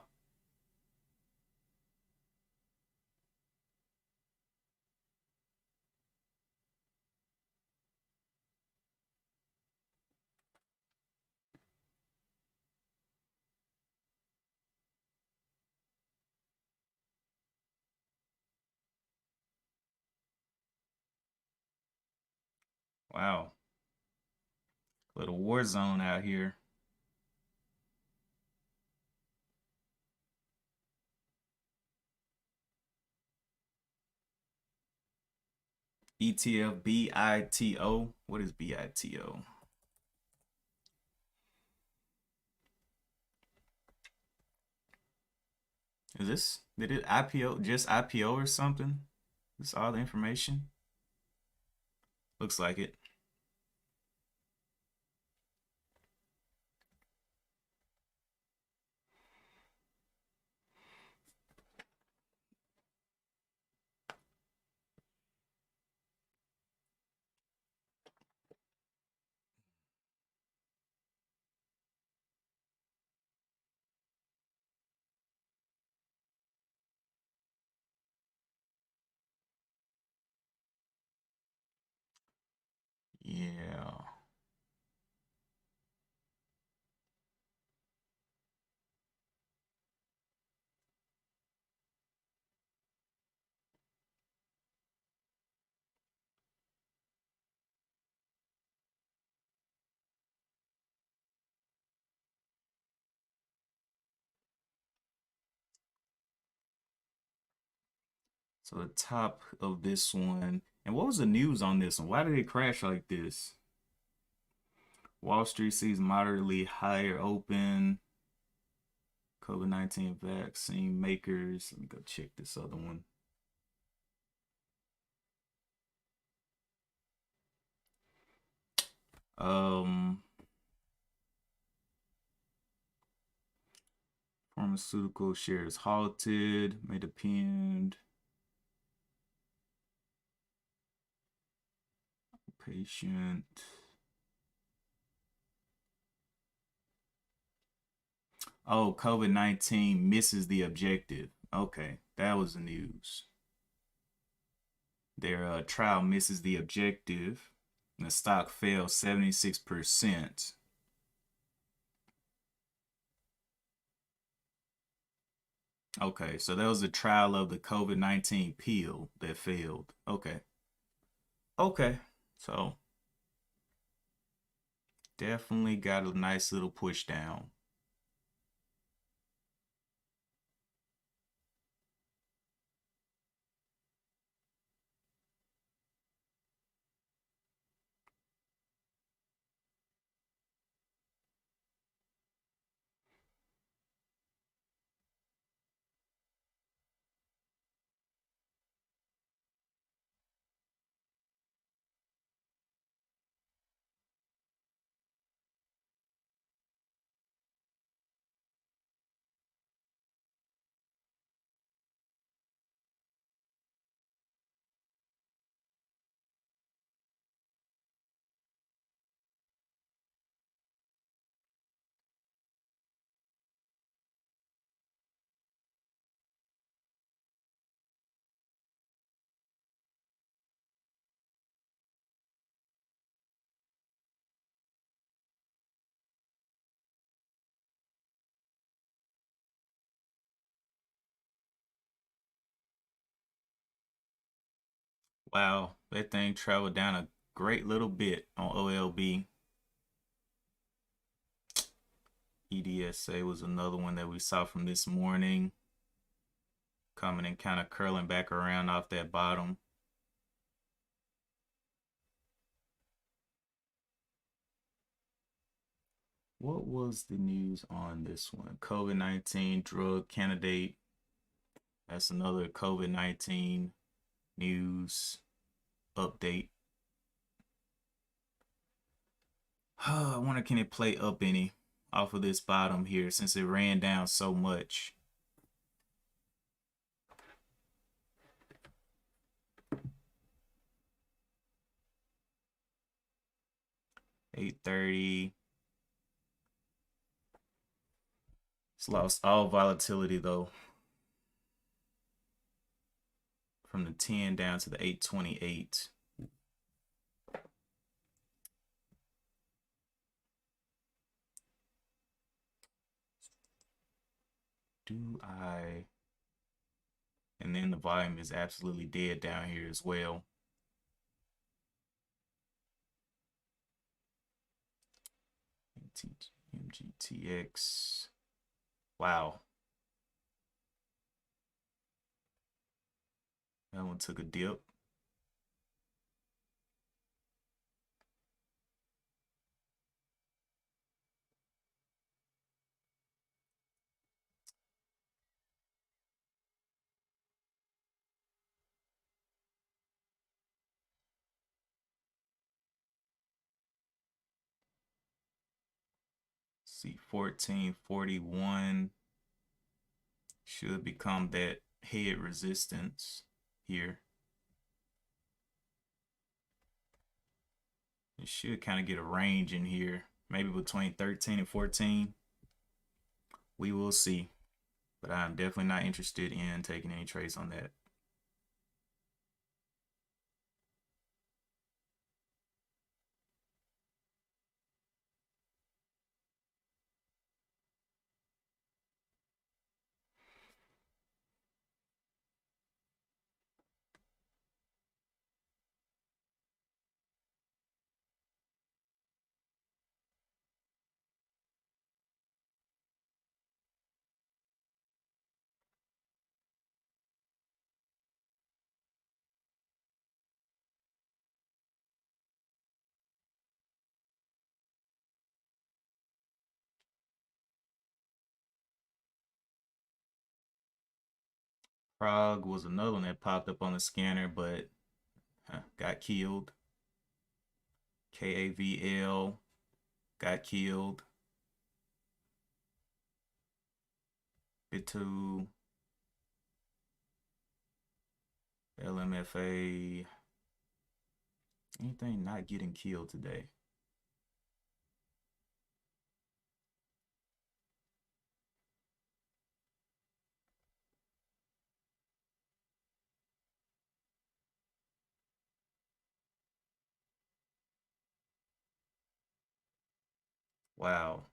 Wow, little war zone out here. ETF BITO. What is BITO? Did it IPO, just IPO or something? This all the information? Looks like it. Yeah. So the top of this one. And what was the news on this one? Why did it crash like this? Wall Street sees moderately higher open. COVID-19 vaccine makers. Let me go check this other one. Um, Pharmaceutical shares halted, may depend. Patient. Oh, COVID-19 misses the objective. Okay, that was the news. Their trial misses the objective, and the stock fell 76%. Okay, so that was the trial of the COVID-19 pill that failed. Okay. Okay. So definitely got a nice little push down. Wow, that thing traveled down a great little bit on OLB. EDSA was another one that we saw from this morning, coming and kind of curling back around off that bottom. What was the news on this one? COVID-19 drug candidate. That's another COVID-19 news update. I wonder, can it play up any off of this bottom here since it ran down so much? $8.30. It's lost all volatility though, from the 10 down to the 828. Do I? And then the volume is absolutely dead down here as well. MGTX. Wow. That one took a dip. See, 1441 should become that head resistance here. It should kind of get a range in here, maybe between 13 and 14. We will see, but I'm definitely not interested in taking any trades on that. Prague was another one that popped up on the scanner, but got killed. KAVL got killed. Bit2, LMFA. Anything not getting killed today? Wow.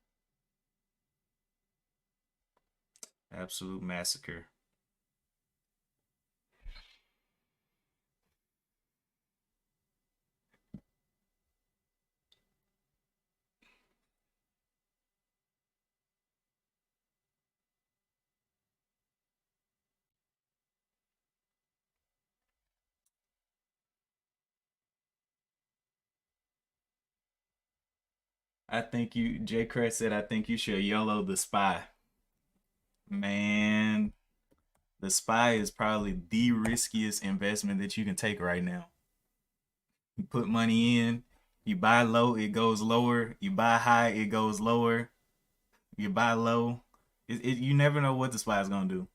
Absolute massacre. I think you, J. Crest said, I think you should YOLO the SPY. Man, the SPY is probably the riskiest investment that you can take right now. You put money in, you buy low, it goes lower. You buy high, it goes lower. You buy low. You never know what the SPY is going to do.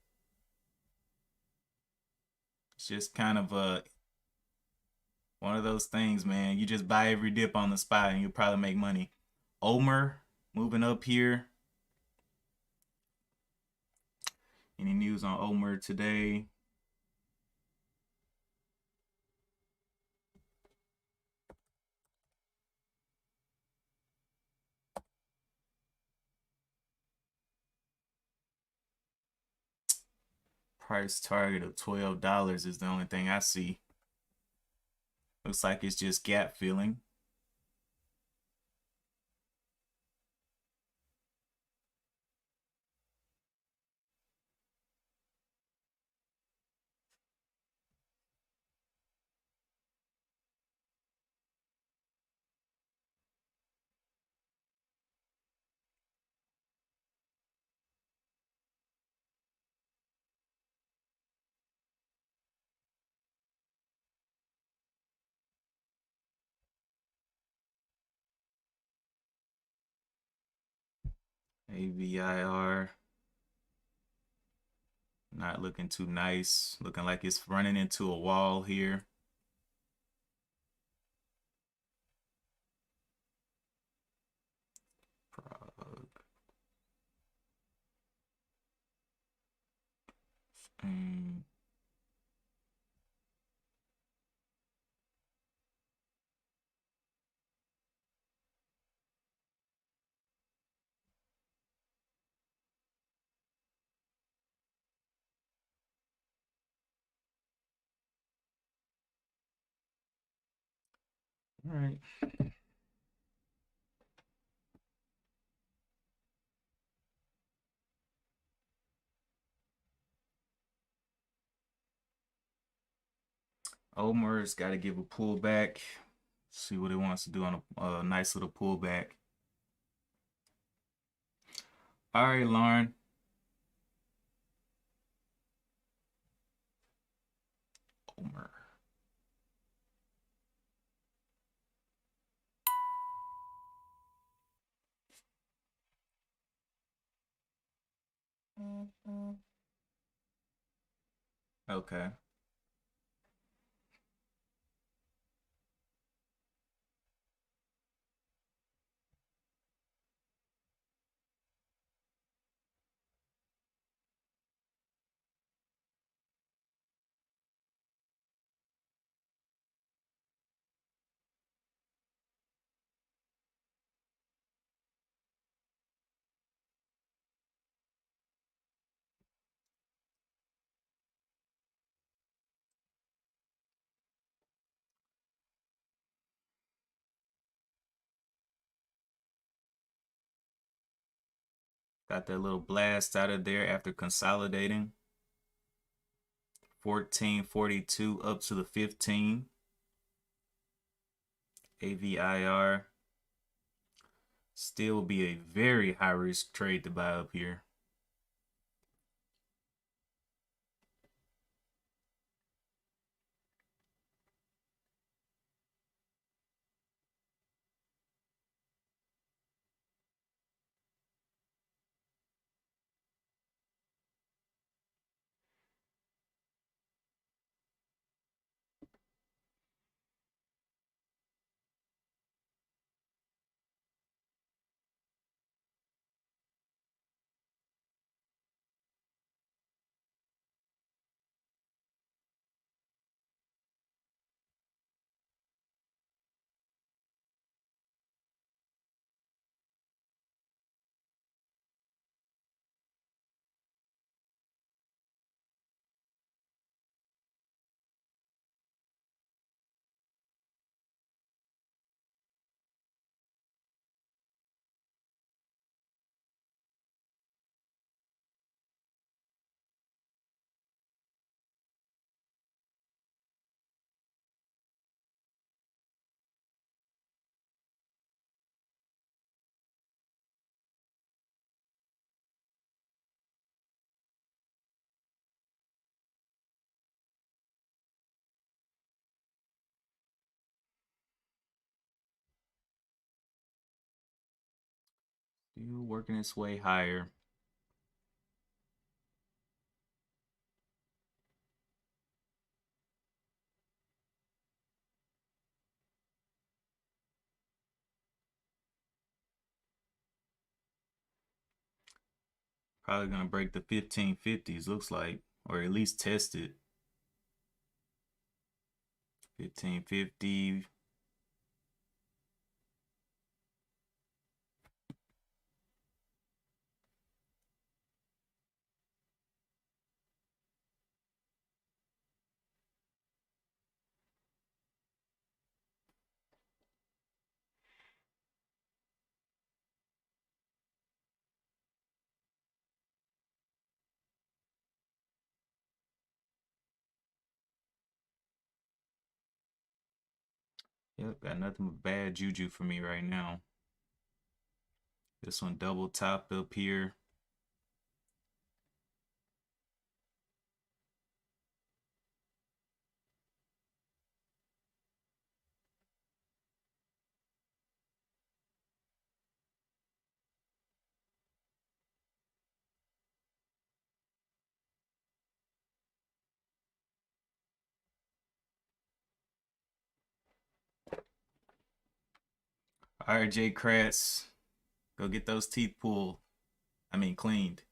It's just kind of one of those things, man. You just buy every dip on the SPY and you'll probably make money. Omer moving up here. Any news on Omer today? Price target of $12 is the only thing I see. Looks like it's just gap filling. AVIR not looking too nice. Looking like it's running into a wall here. Prog. Mm. All right. Omer's got to give a pullback. See what it wants to do on a nice little pullback. All right, Lauren. Omer. Okay. Got that little blast out of there after consolidating. 1442 up to the 15. AVIR still be a very high risk trade to buy up here. Still working its way higher. Probably gonna break the 1550s, looks like, or at least test it. 1550. Yep, got nothing but bad juju for me right now. This one double top up here. All right, Jay Kratz, go get those teeth pulled. I mean, cleaned.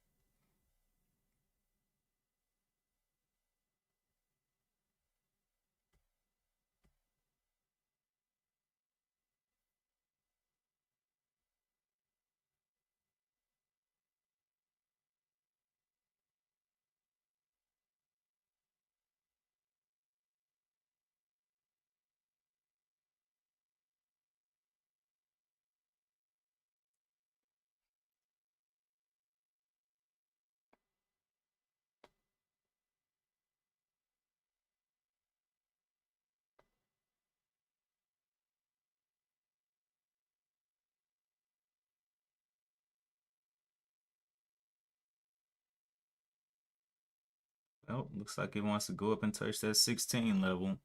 Oh, looks like it wants to go up and touch that 16 level.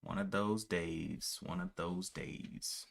One of those days. One of those days.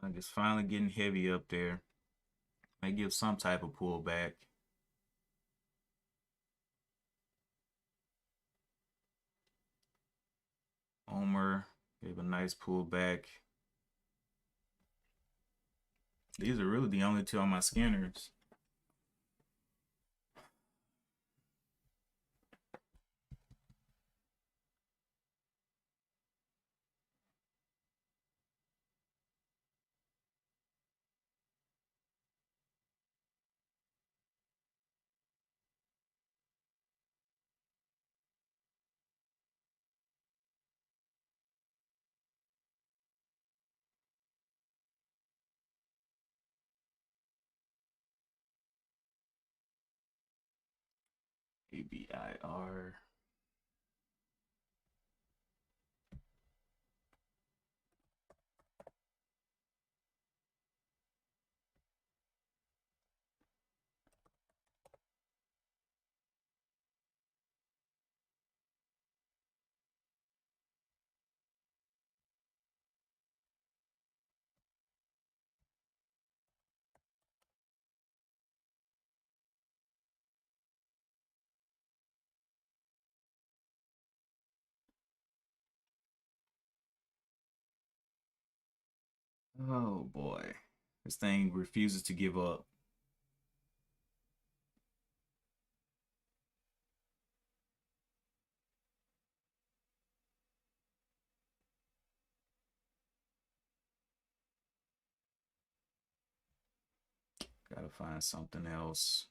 Like it's finally getting heavy up there. Might give some type of pullback. Omer gave a nice pullback. These are really the only two on my scanners. ABIR. Oh boy. This thing refuses to give up. Gotta find something else.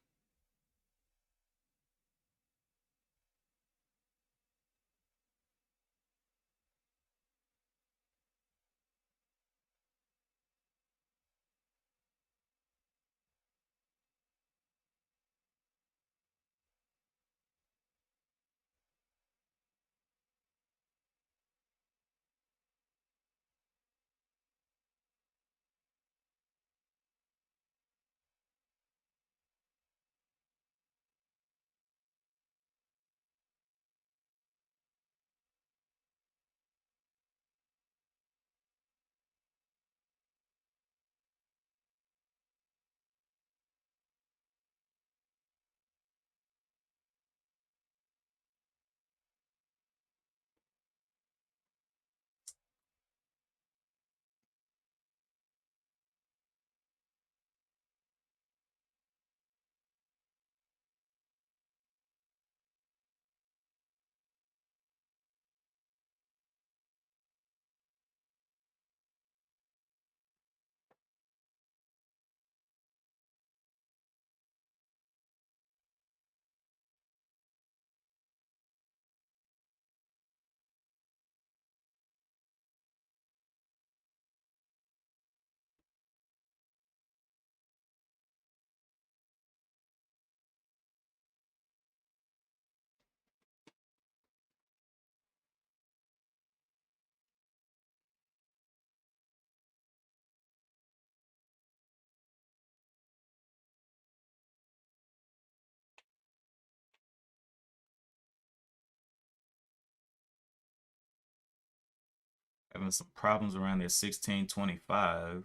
Having some problems around there 1625.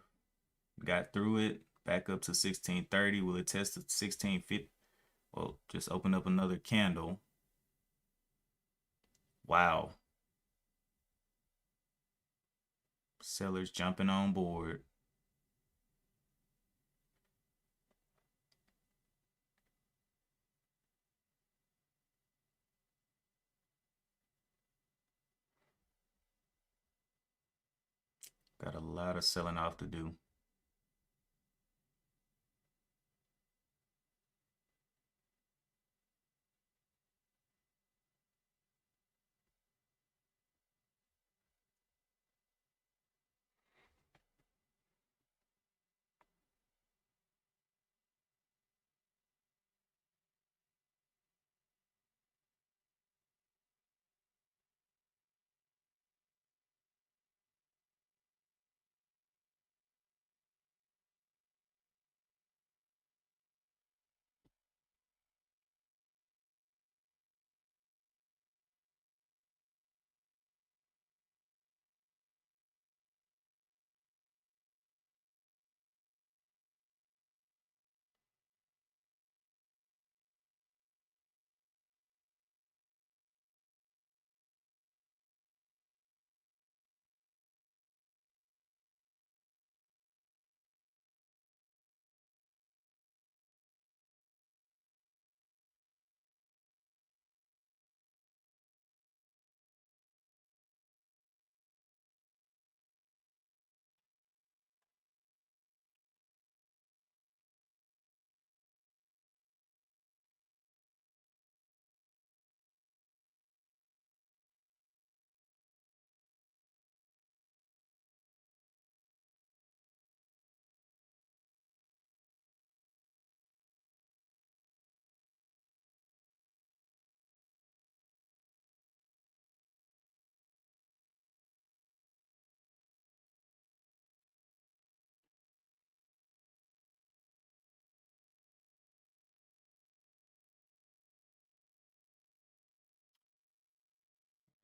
Got through it. Back up to 1630. Will it test at 1650? Well, just open up another candle. Wow. Sellers jumping on board. Got a lot of selling off to do.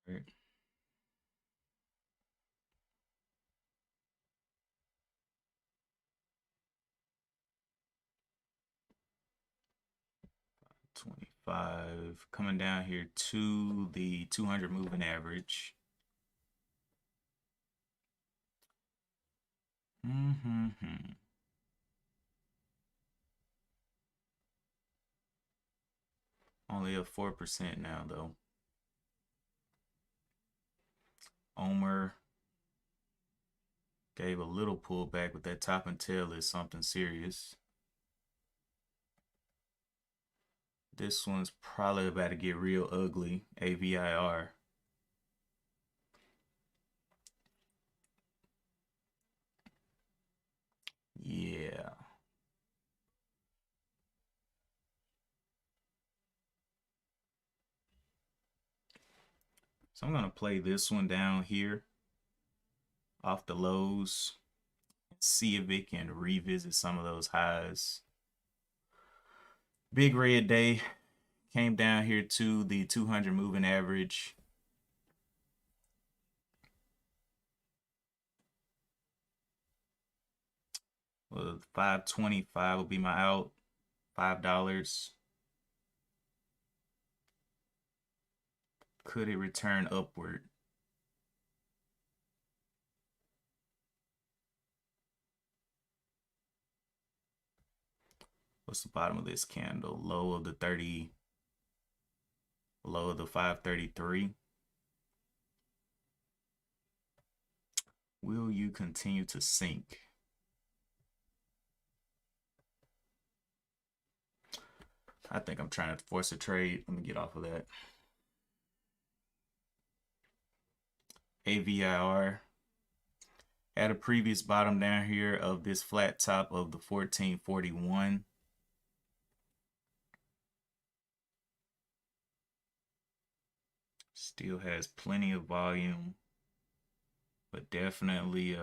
Right. 25 coming down here to the 200 moving average. Mm-hmm. Only up 4% now, though. Omer gave a little pullback, but that top and tail is something serious. This one's probably about to get real ugly. AVIR. Yeah. So I'm going to play this one down here off the lows. See if it can revisit some of those highs. Big red day came down here to the 200 moving average. Well, 525 will be my out. $5. Could it return upward? What's the bottom of this candle? Low of the 30, low of the 533. Will you continue to sink? I think I'm trying to force a trade. Let me get off of that. AVIR at a previous bottom down here of this flat top of the 1441. Still has plenty of volume, but definitely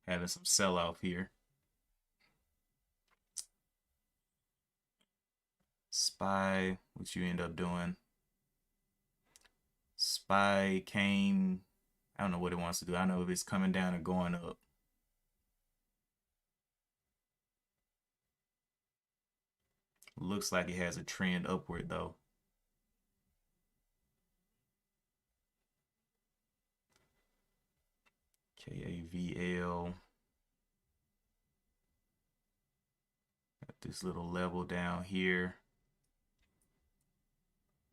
having some sell off here. SPY, what you end up doing? SPY came, I don't know what it wants to do. I know if it's coming down or going up. Looks like it has a trend upward though. KAVL. Got this little level down here.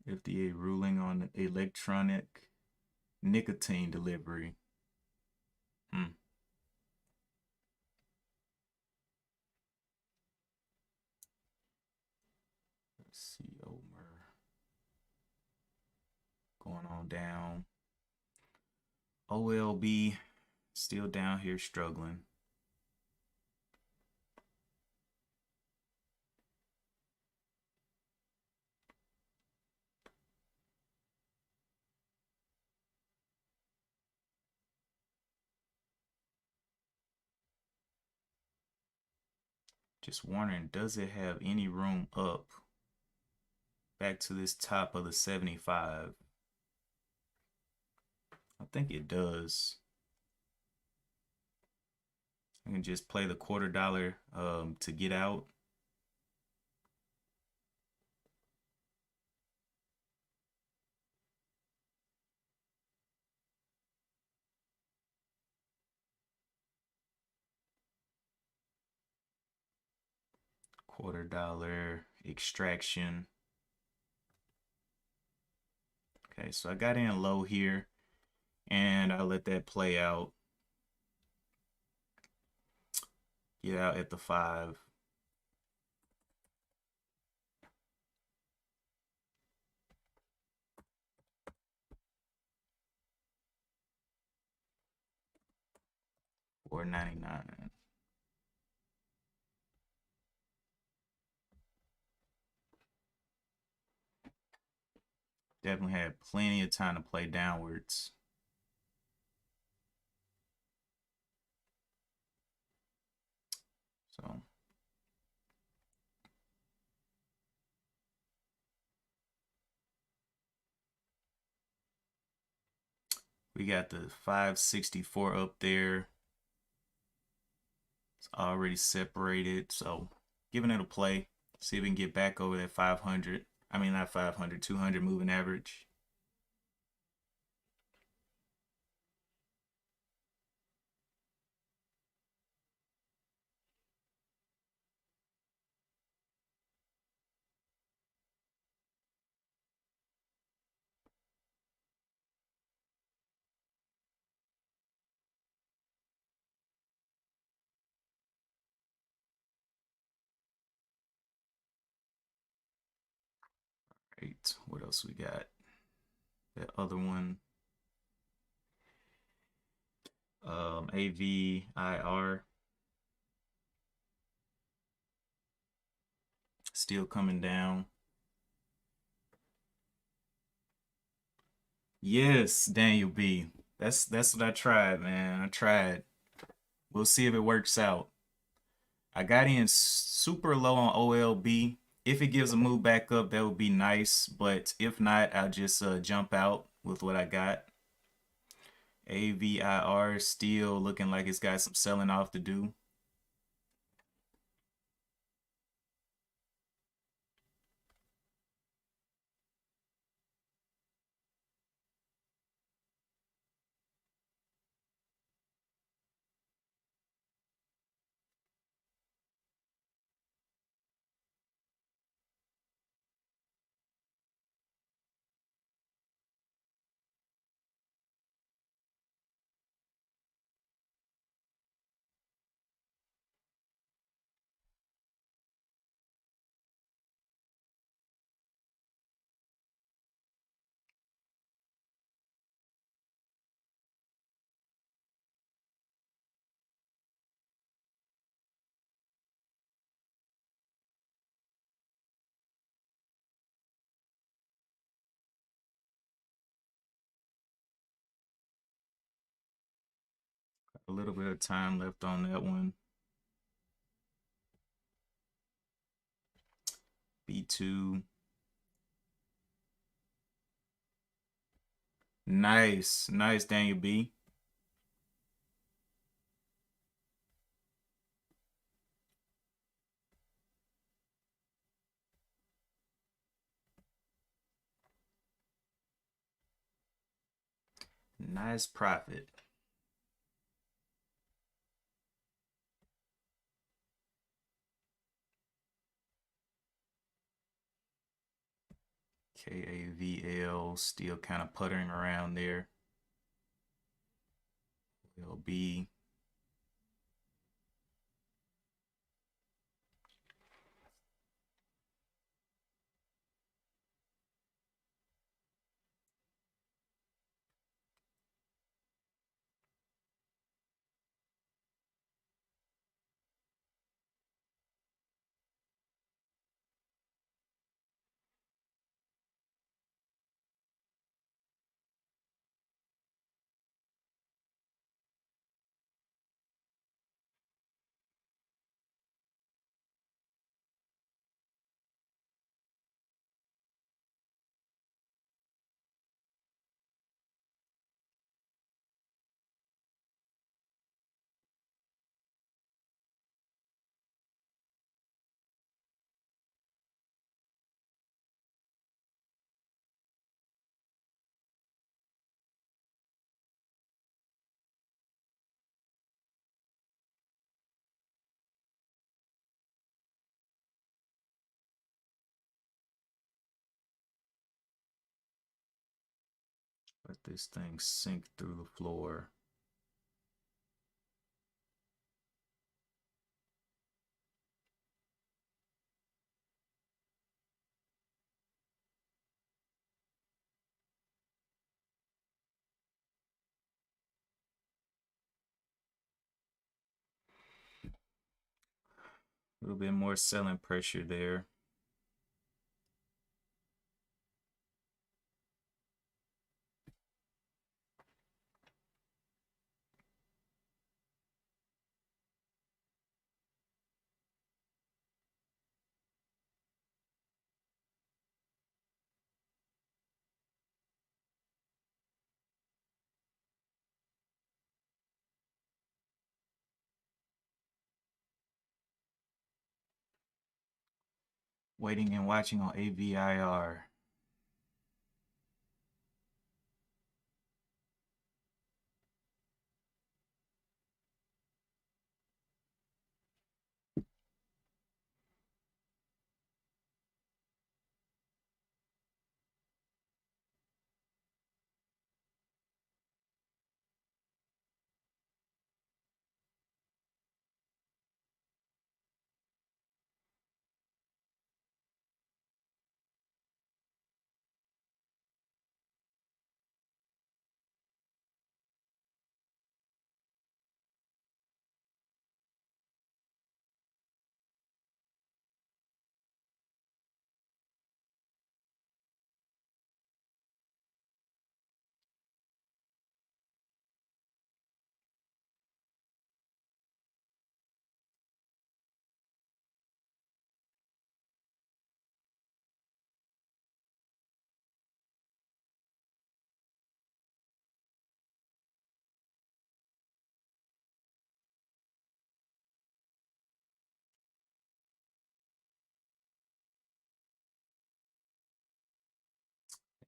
FDA ruling on electronic nicotine delivery. Let's see, Omer. Going on down. OLB still down here struggling. Just wondering, does it have any room up back to this top of the 75? I think it does. I can just play the $0.25 to get out. $0.25 extraction. Okay, so I got in low here and I let that play out. Get out at the 5. $4.99. Definitely had plenty of time to play downwards. So we got the 564 up there. It's already separated. So giving it a play. See if we can get back over that 500. I mean, not 500, 200 moving average. Right. What else we got? That other one. AVIR still coming down. Yes, Daniel B. That's what I tried, man. I tried. We'll see if it works out. I got in super low on OLB. If it gives a move back up, that would be nice. But if not, I'll just jump out with what I got. AVIR still looking like it's got some selling off to do. A little bit of time left on that one. B2. Nice. Nice, Daniel B. Nice profit. KAVL still kind of puttering around there. LB. Let this thing sink through the floor. A little bit more selling pressure there. Waiting and watching on AVIR.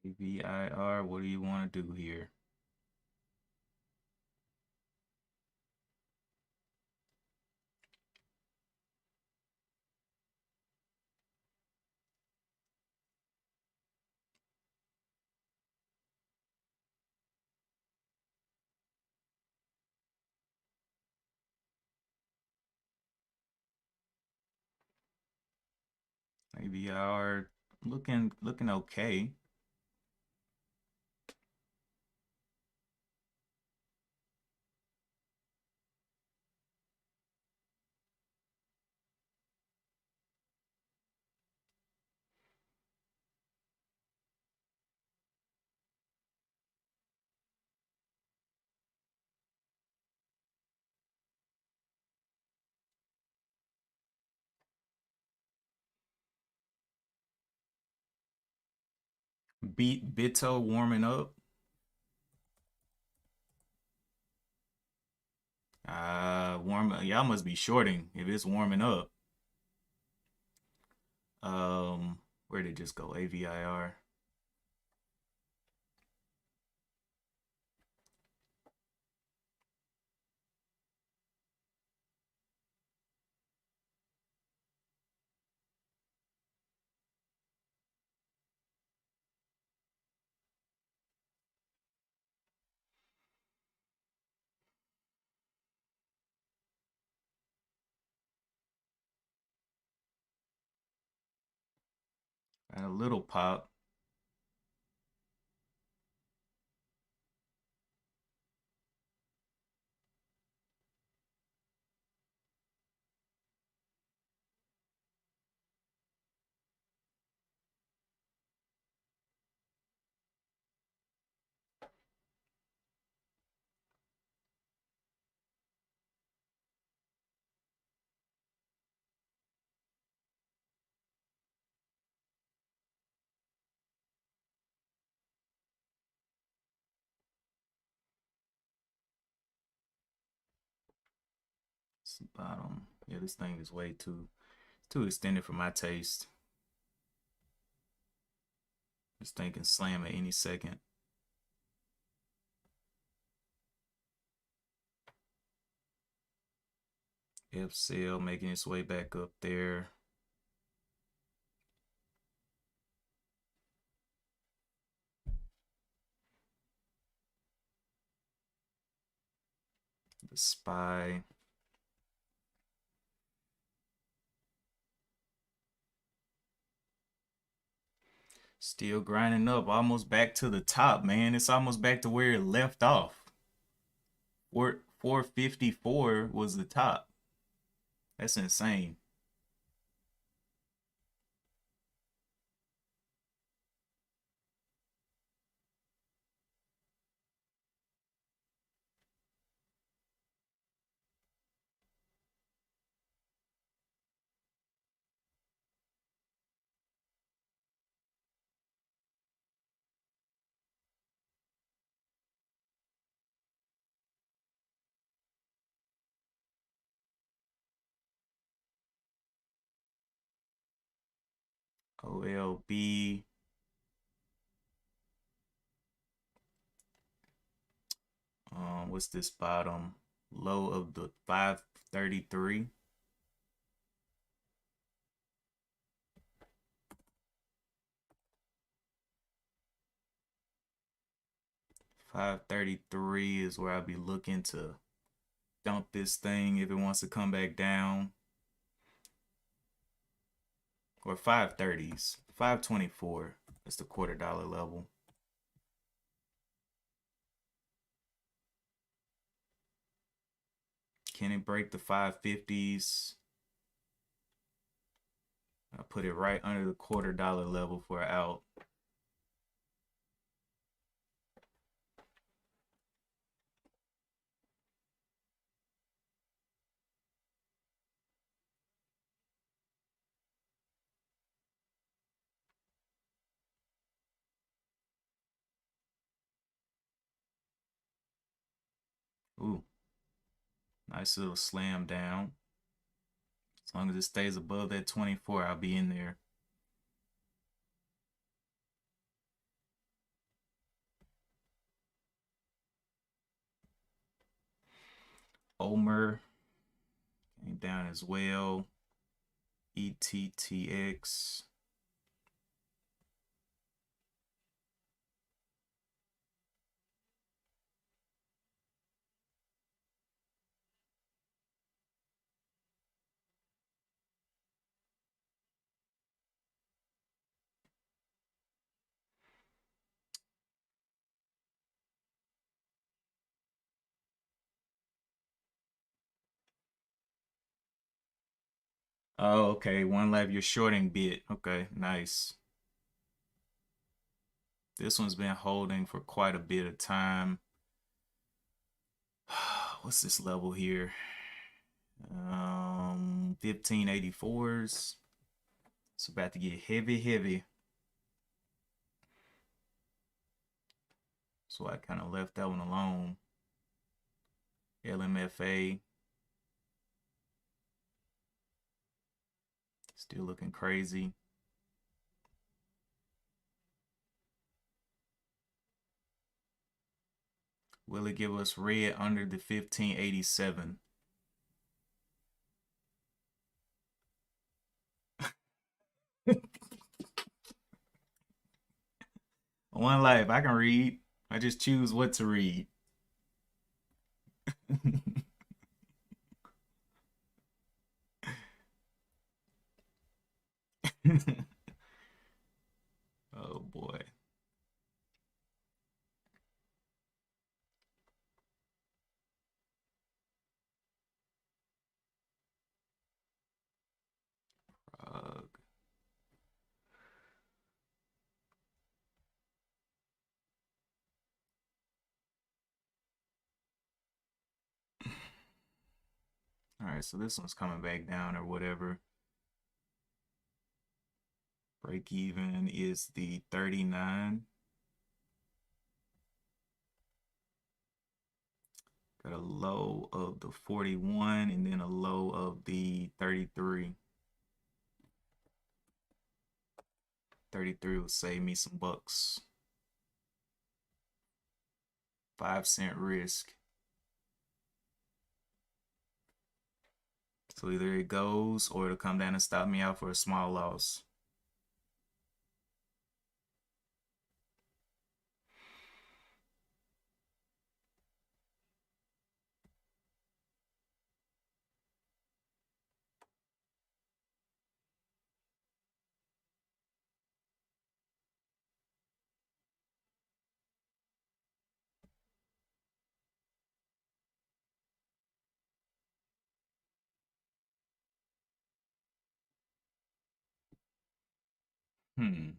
AVIR, what do you want to do here? AVIR looking okay. Beat Bito warming up. Y'all must be shorting if it's warming up. Where did it just go? AVIR. Got a little pop. It's the bottom. Yeah, this thing is way too extended for my taste. This thing can slam at any second. F cell making its way back up there. The SPY. Still grinding up, almost back to the top, man. It's almost back to where it left off. 454 was the top. That's insane. OLB. What's this bottom? Low of the 533. 533 is where I'll be looking to dump this thing if it wants to come back down. Or 530s. 524. That's the $quarter level. Can it break the 550s? I put it right under the $quarter level for out. Ooh, nice little slam down. As long as it stays above that 24, I'll be in there. Omer came down as well. ETTX. Oh, okay. One left. You're shorting bit. Okay, nice. This one's been holding for quite a bit of time. What's this level here? 1584s. It's about to get heavy, heavy. So I kind of left that one alone. LMFA. Still looking crazy. Will it give us red under the 1587? One life, I can read. I just choose what to read. Oh boy. Uh, all right, so this one's coming back down or whatever. Break even is the 39. Got a low of the 41 and then a low of the 33. 33 will save me some bucks. 5 cent risk. So either it goes or it'll come down and stop me out for a small loss. Hmm.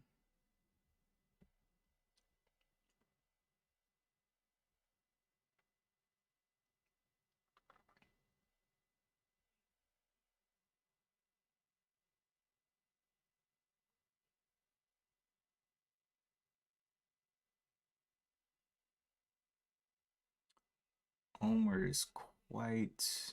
Omer is quite.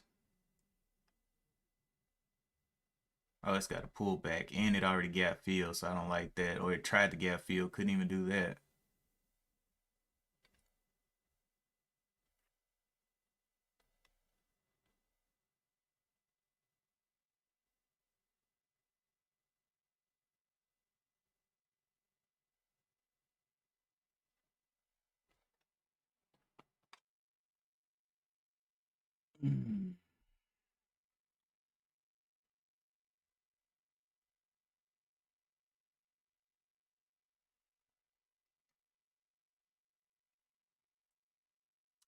Oh, it's got a pullback and it already gap filled, so I don't like that. Or it tried to gap fill, couldn't even do that. Mm.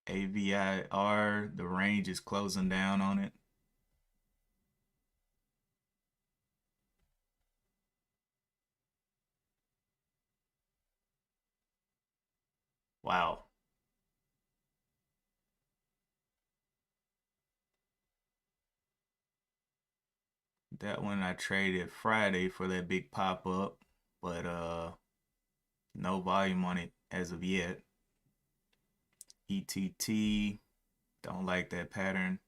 AVIR, the range is closing down on it. Wow. That one I traded Friday for that big pop up, but no volume on it as of yet. ETT, don't like that pattern.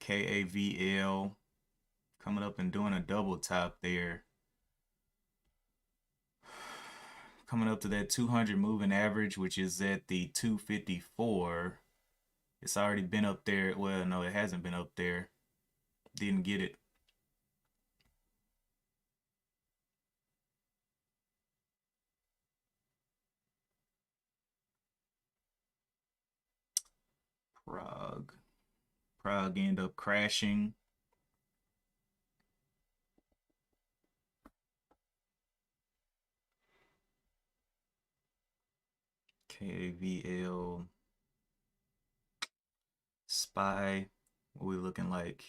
KAVL coming up and doing a double top there. Coming up to that 200 moving average, which is at the 254. It's already been up there. Well, no, it hasn't been up there. Didn't get it. Prague ended up crashing. KAVL SPY. What we looking like?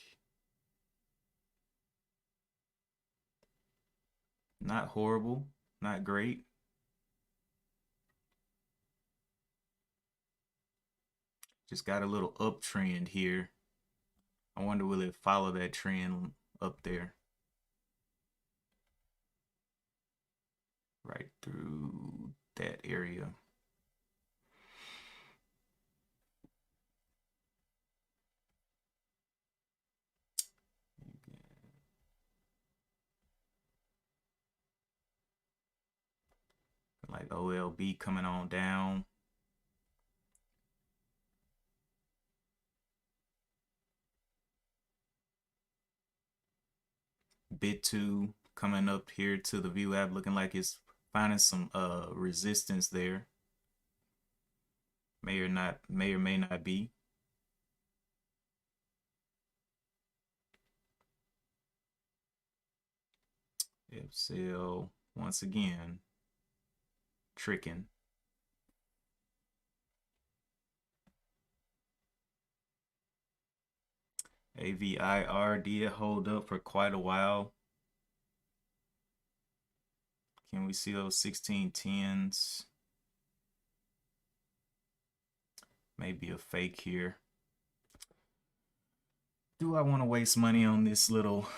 Not horrible, not great. Just got a little uptrend here. I wonder will it follow that trend up there? Right through that area. Like OLB coming on down. Bit2 coming up here to the view app, looking like it's finding some resistance there. May or may not be. FCL once again tricking. AVIR did hold up for quite a while. Can we see those 1610s? Maybe a fake here. Do I want to waste money on this little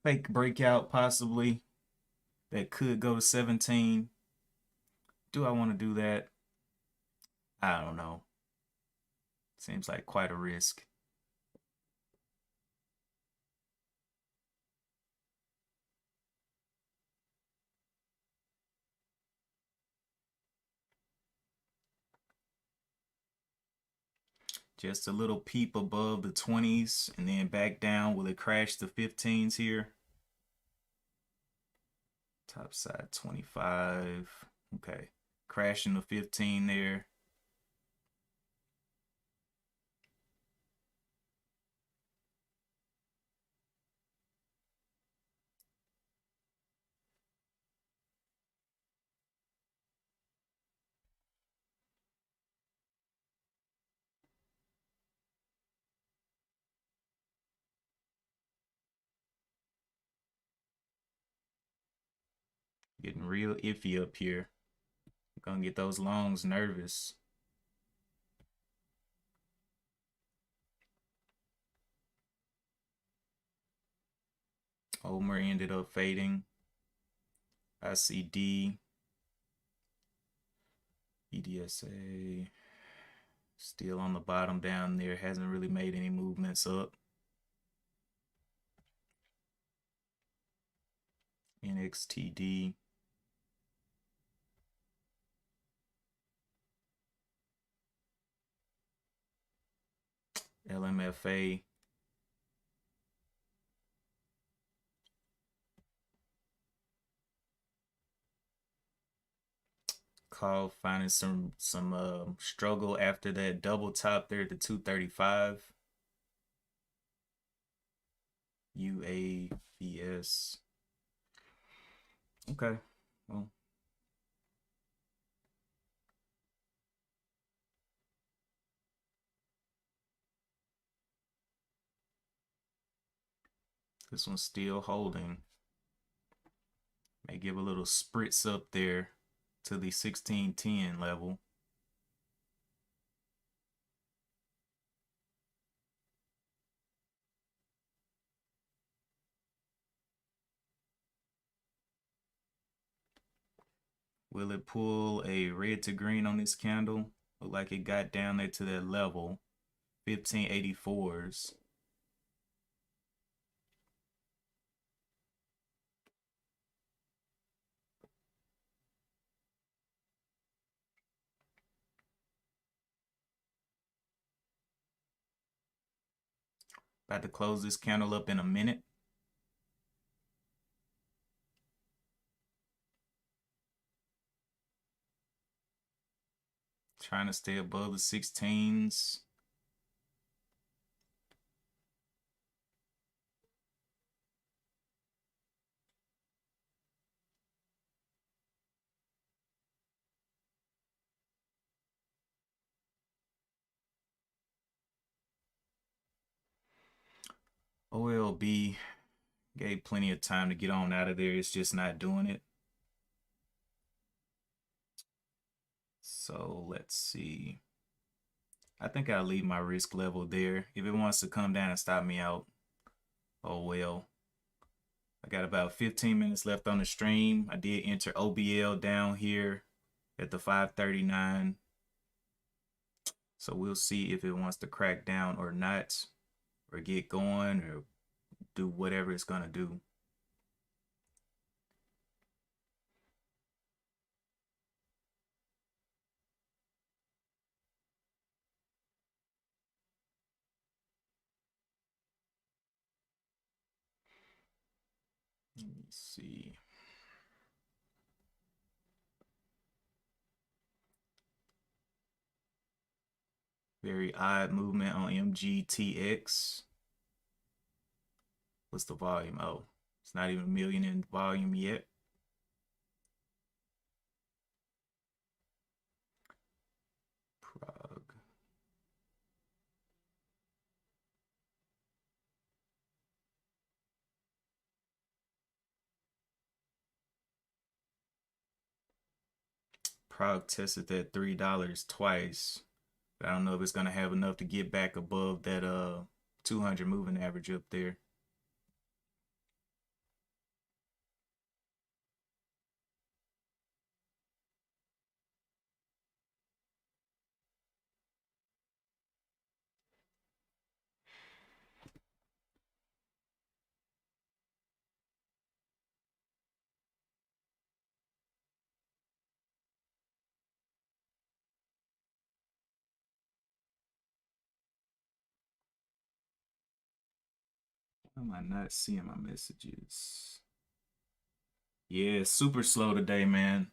fake breakout possibly that could go to 17? Do I want to do that? I don't know. Seems like quite a risk. Just a little peep above the 20s and then back down. Will it crash the 15s here? Top side 25. Okay. Crashing the 15 there. Getting real iffy up here. Gonna get those longs nervous. Omer ended up fading. ICD. EDSA. Still on the bottom down there. Hasn't really made any movements up. NXTD. LMFA. Call finding some struggle after that double top there at the 235. UAVS. Okay. Well, this one's still holding. May give a little spritz up there to the 1610 level. Will it pull a red to green on this candle? Look like it got down there to that level. 1584s. About to close this candle up in a minute. Trying to stay above the 16s. OLB gave plenty of time to get on out of there. It's just not doing it. So let's see. I think I'll leave my risk level there. If it wants to come down and stop me out, oh well. I got about 15 minutes left on the stream. I did enter OBL down here at the 539. So we'll see if it wants to crack down or not, or get going, or do whatever it's gonna do. Let me see. Very odd movement on MGTX. What's the volume? Oh, it's not even a million in volume yet. Prague. Prague tested that $3 twice. But I don't know if it's gonna have enough to get back above that 200 moving average up there. Why am I not seeing my messages? Yeah, super slow today, man.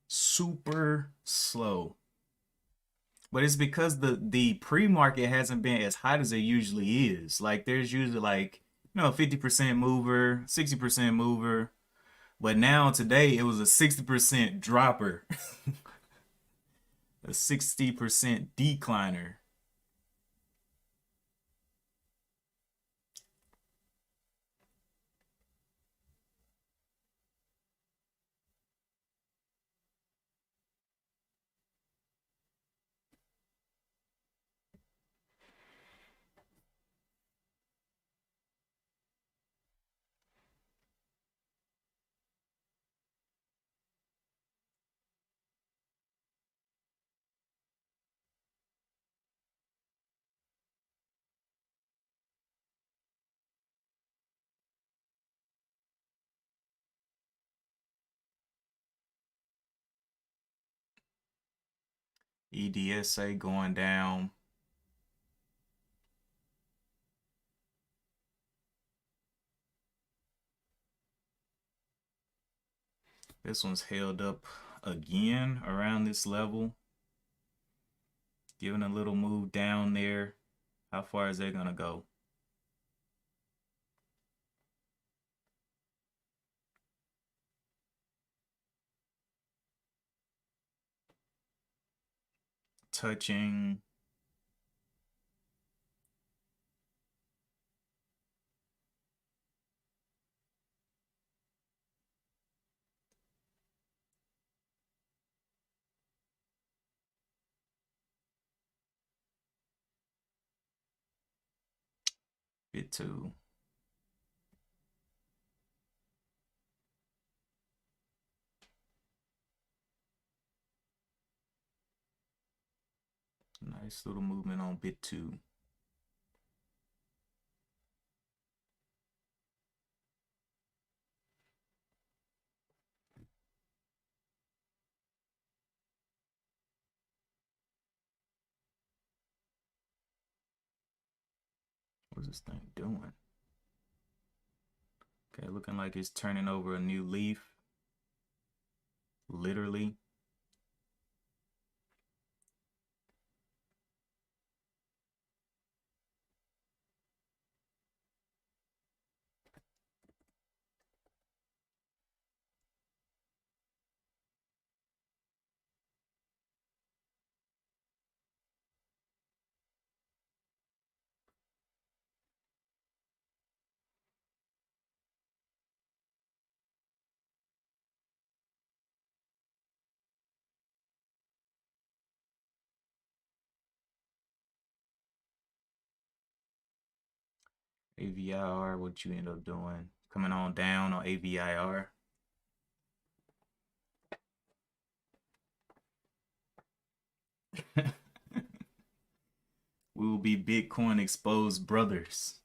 Super slow. But it's because the pre-market hasn't been as hot as it usually is. Like there's usually like, 50% mover, 60% mover. But now today it was a 60% dropper. A 60% decliner. EDSA going down. This one's held up again around this level. Giving a little move down there. How far is that gonna go? Touching. Bit two. Nice little movement on bit two. What's this thing doing? Okay, looking like it's turning over a new leaf. Literally. AVIR, what you end up doing? Coming on down on AVIR. We will be Bitcoin exposed brothers.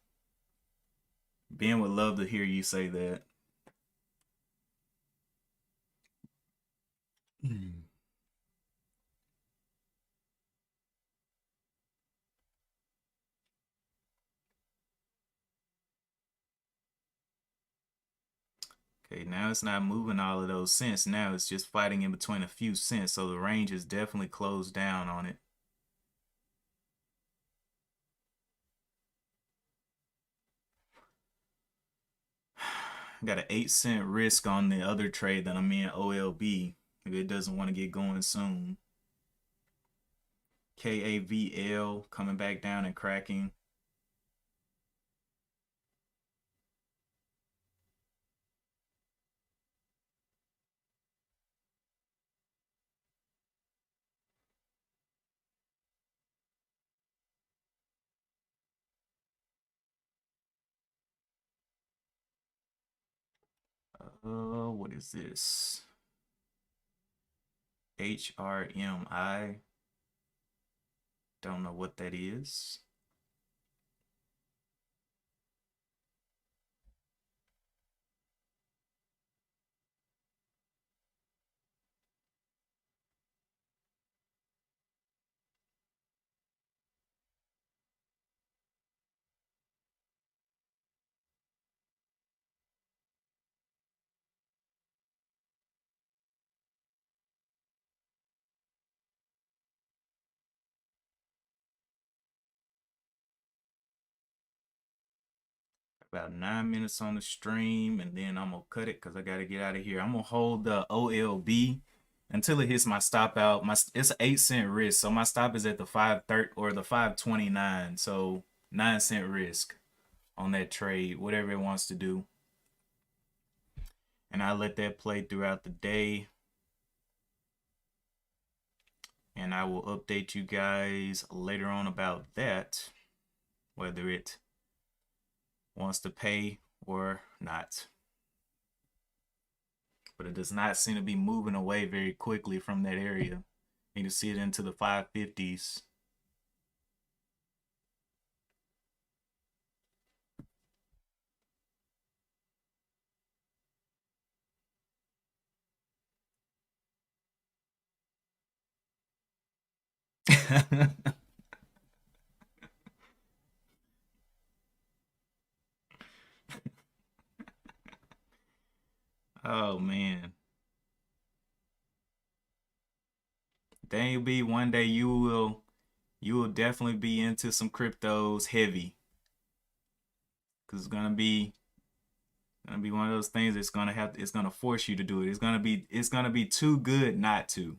Ben would love to hear you say that. Okay, now it's not moving all of those cents. Now it's just fighting in between a few cents. So the range is definitely closed down on it. Got an 8 cent risk on the other trade that I'm in, OLB, if it doesn't want to get going soon. KAVL coming back down and cracking. What is this? HRMI. Don't know what that is. About 9 minutes on the stream, and then I'm gonna cut it because I gotta get out of here. I'm gonna hold the OLB until it hits my stop out. It's an 8 cent risk, so my stop is at the 530 or the 529. So 9 cent risk on that trade, whatever it wants to do. And I let that play throughout the day. And I will update you guys later on about that, whether it wants to pay or not. But it does not seem to be moving away very quickly from that area. Need to see it into the 550s. Oh man. Daniel B, one day you will definitely be into some cryptos heavy. Cause it's gonna be one of those things it's gonna force you to do it. It's gonna be too good not to.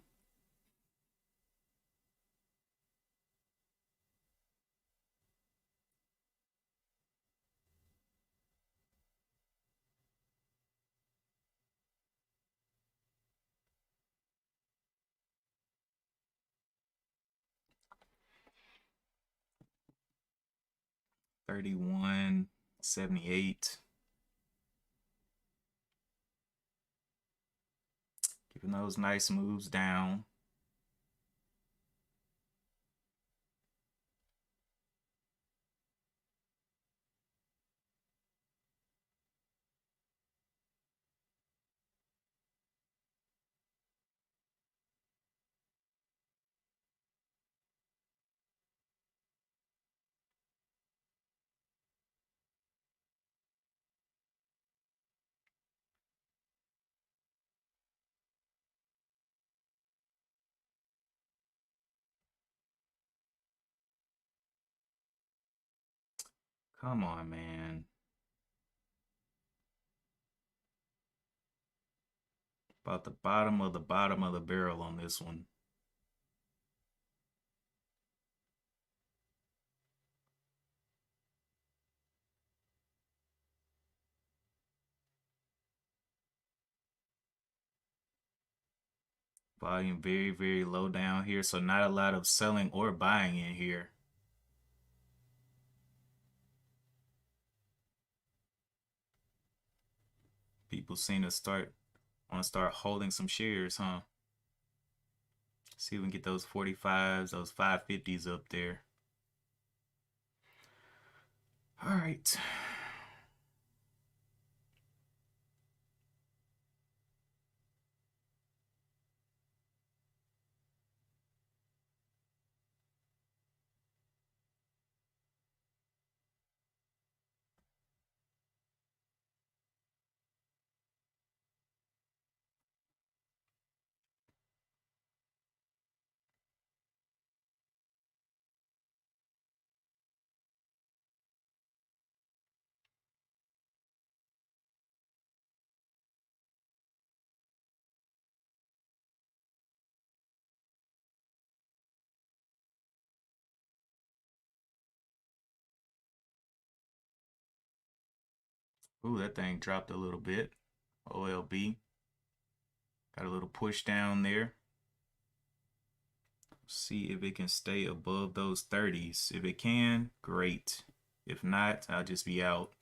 $31.78. Giving those nice moves down. Come on, man. About the bottom of the barrel on this one. Volume very, very low down here, so not a lot of selling or buying in here. People seem to want to start holding some shares, huh? See if we can get those 45s, those 550s up there. All right. Ooh, that thing dropped a little bit. OLB got a little push down there. See if it can stay above those 30s. If it can, great. If not, I'll just be out.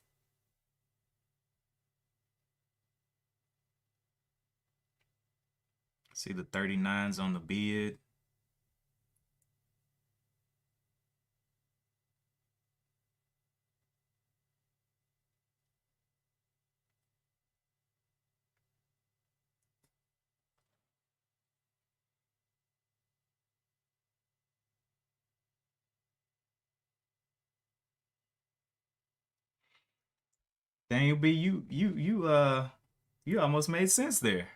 See the 39s on the bid. Daniel B, you almost made sense there.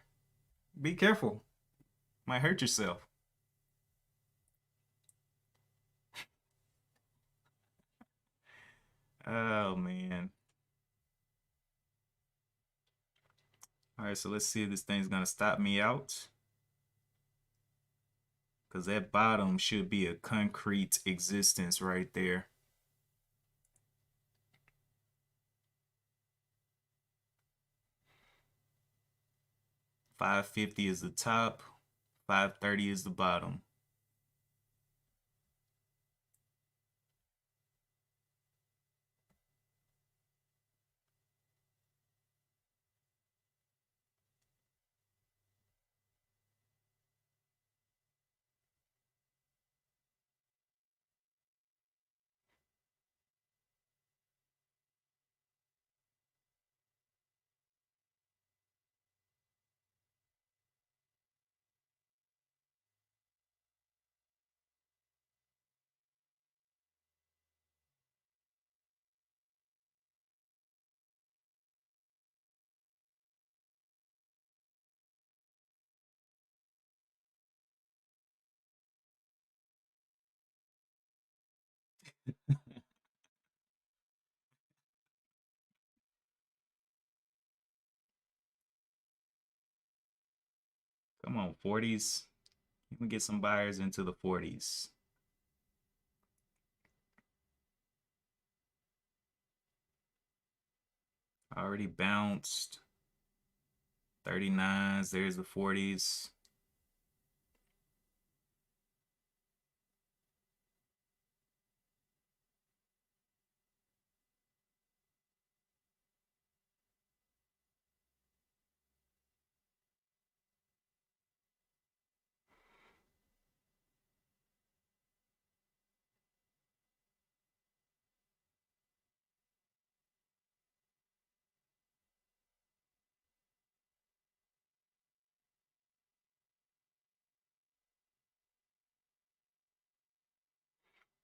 Be careful. Might hurt yourself. Oh man. All right, so let's see if this thing's gonna stop me out. Because that bottom should be a concrete existence right there. 550 is the top, 530 is the bottom. Come on, 40s. You can get some buyers into the 40s. Already bounced. 39s, there's the 40s.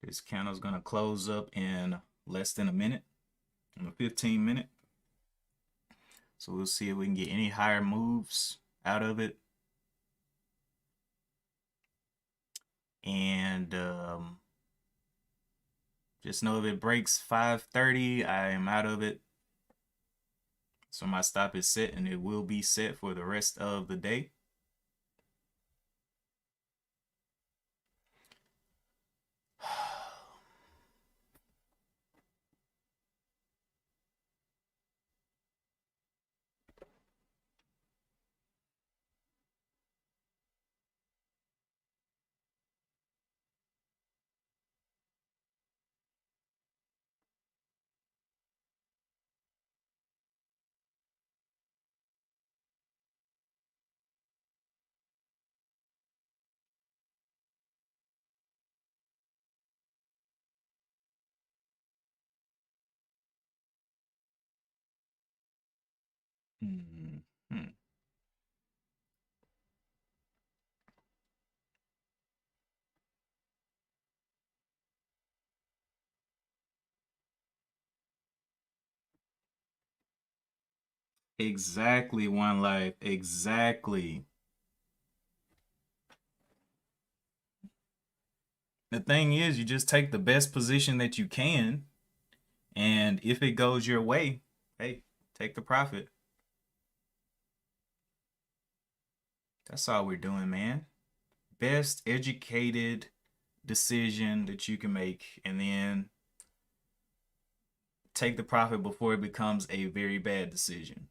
This candle's gonna close up in less than a minute, in a 15 minute. So we'll see if we can get any higher moves out of it. And Just know if it breaks 530, I am out of it. So my stop is set, and it will be set for the rest of the day. Hmm. Exactly, One Life. Exactly. The thing is, you just take the best position that you can, and if it goes your way, hey, take the profit. That's all we're doing, man. Best educated decision that you can make, and then take the profit before it becomes a very bad decision.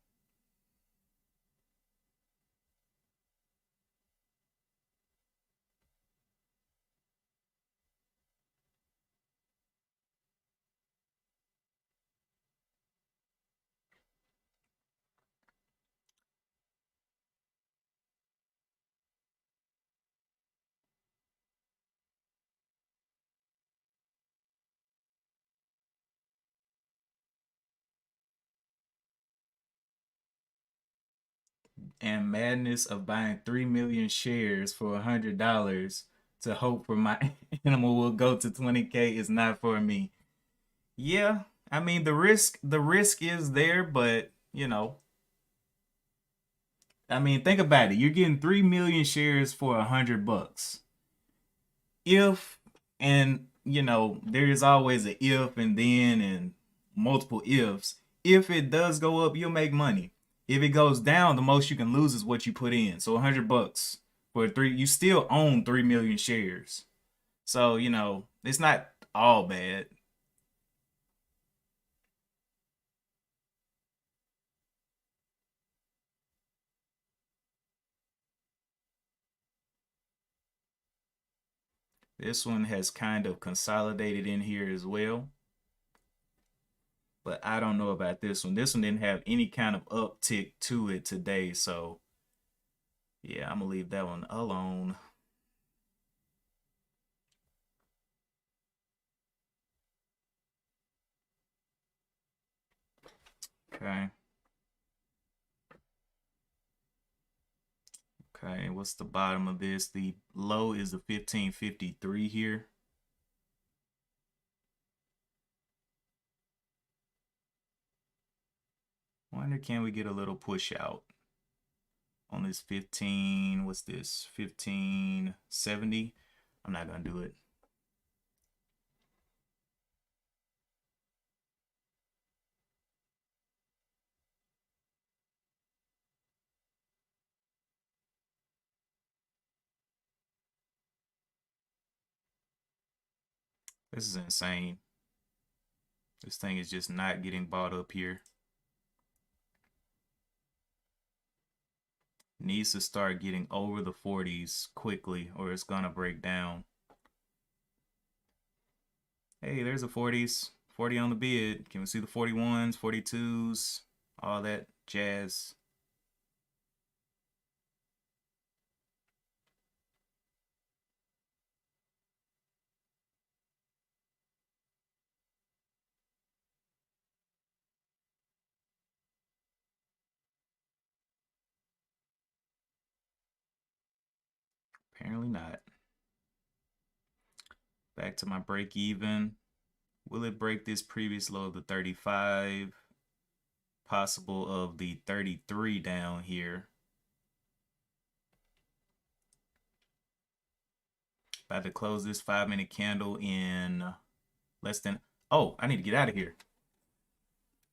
And madness of buying 3 million shares for $100 to hope for my animal will go to 20K is not for me. Yeah, I mean the risk is there, but I mean think about it. You're getting 3 million shares for $100. If and there is always an if and then and multiple ifs. If it does go up, you'll make money. If it goes down, the most you can lose is what you put in. So $100 for three, you still own 3 million shares. So it's not all bad. This one has kind of consolidated in here as well, but I don't know about this one. This one didn't have any kind of uptick to it today, so yeah, I'm gonna leave that one alone. Okay. Okay, what's the bottom of this? The low is the 1553 here. Wonder can we get a little push out on this 15, what's this? 1570. I'm not gonna do it. This is insane. This thing is just not getting bought up here. Needs to start getting over the 40s quickly or it's gonna break down. Hey, there's a 40s. 40 on the bid. Can we see the 41s, 42s, all that jazz? Apparently not. Back to my break even. Will it break this previous low of the 35? Possible of the 33 down here. About to close this 5-minute candle in less than, oh, I need to get out of here.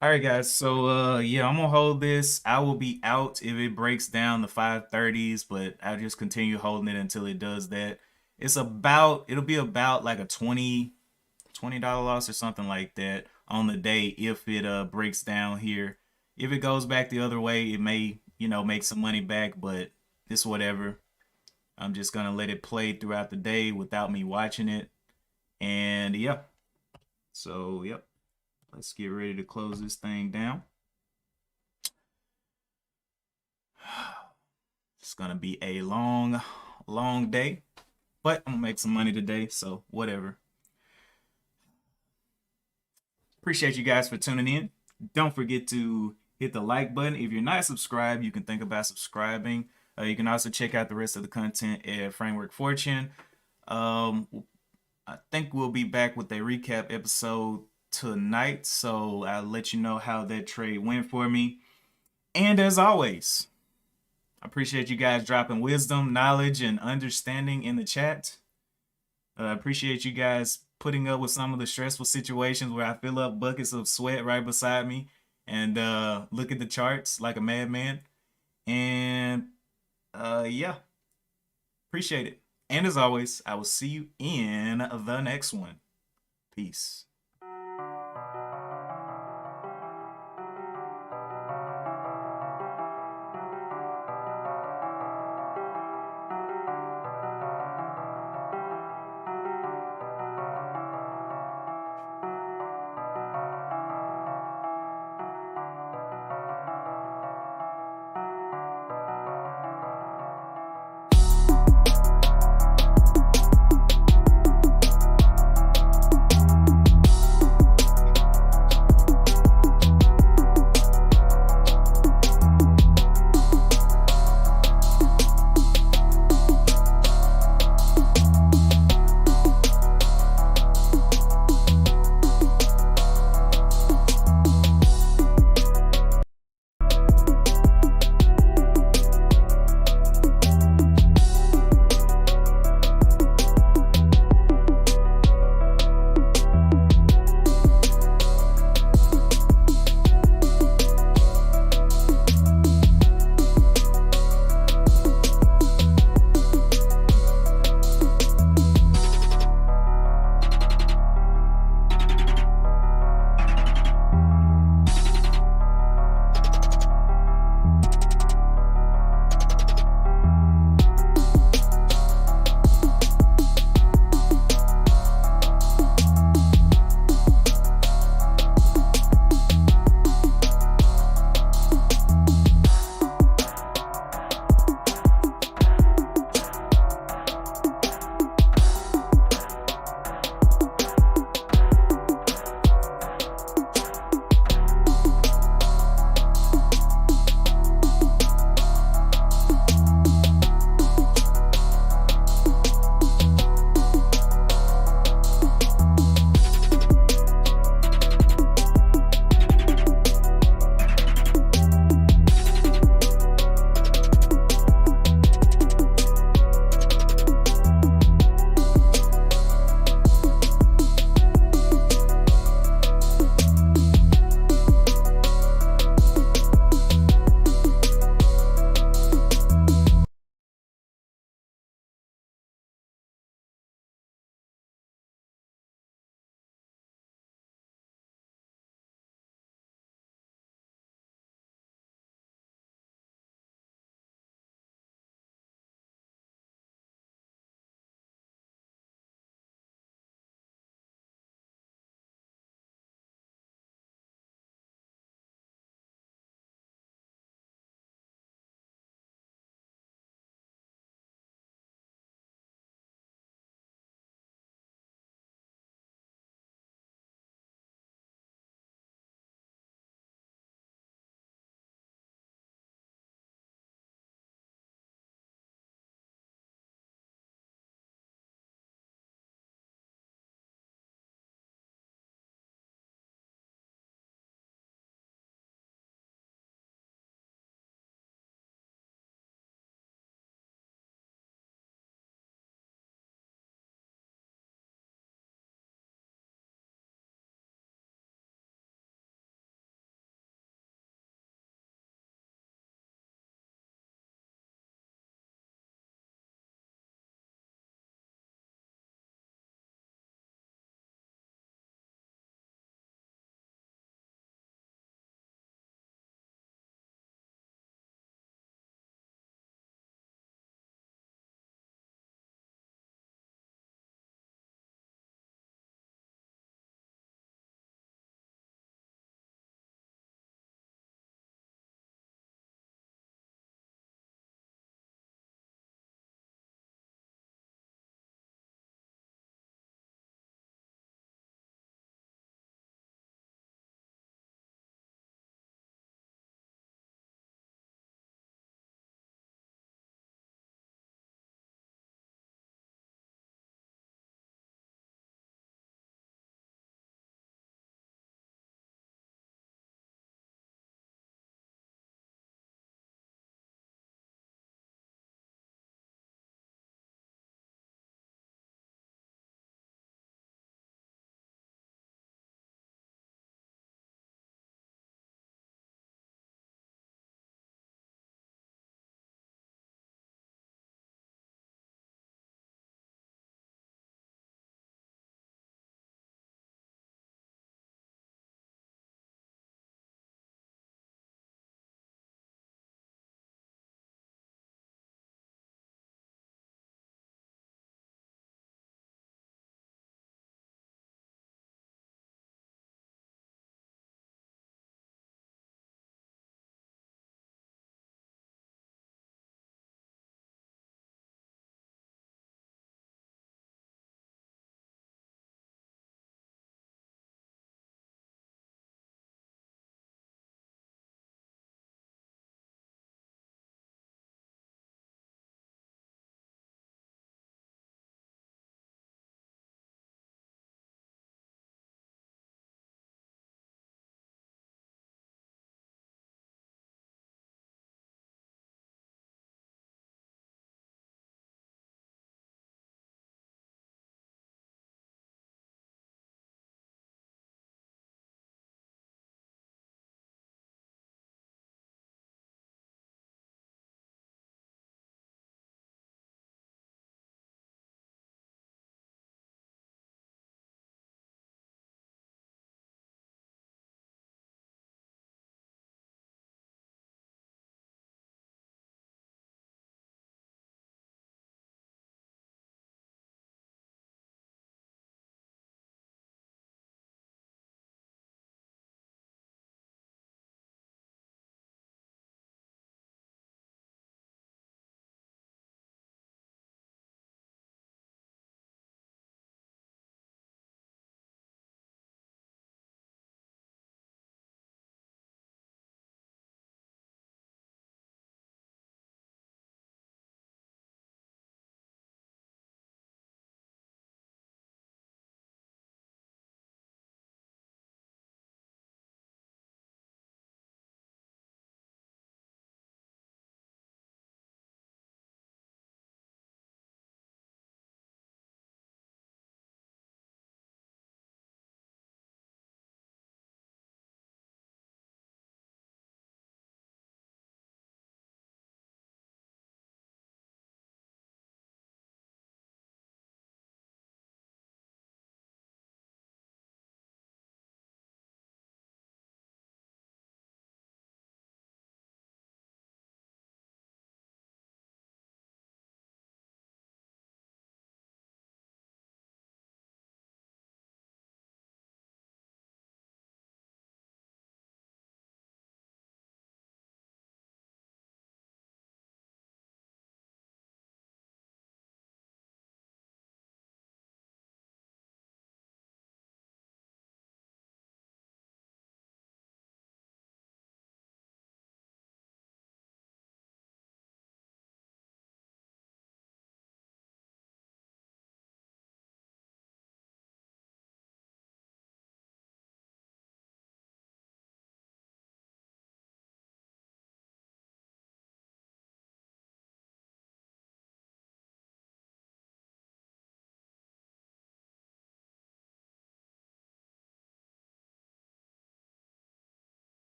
All right, guys. So yeah, I'm gonna hold this. I will be out if it breaks down the 530s, but I'll just continue holding it until it does that. It'll be about like a $20 loss or something like that on the day if it breaks down here. If it goes back the other way, it may, make some money back, but it's whatever. I'm just gonna let it play throughout the day without me watching it. And yeah. So yep. Let's get ready to close this thing down. It's gonna be a long, long day, but I'm gonna make some money today, so whatever. Appreciate you guys for tuning in. Don't forget to hit the like button. If you're not subscribed, you can think about subscribing. You can also check out the rest of the content at Framework Fortune. I think we'll be back with a recap episode tonight, so I'll let you know how that trade went for me. And as always, I appreciate you guys dropping wisdom, knowledge, and understanding in the chat. I appreciate you guys putting up with some of the stressful situations where I fill up buckets of sweat right beside me and look at the charts like a madman. And yeah, appreciate it. And as always, I will see you in the next one. Peace.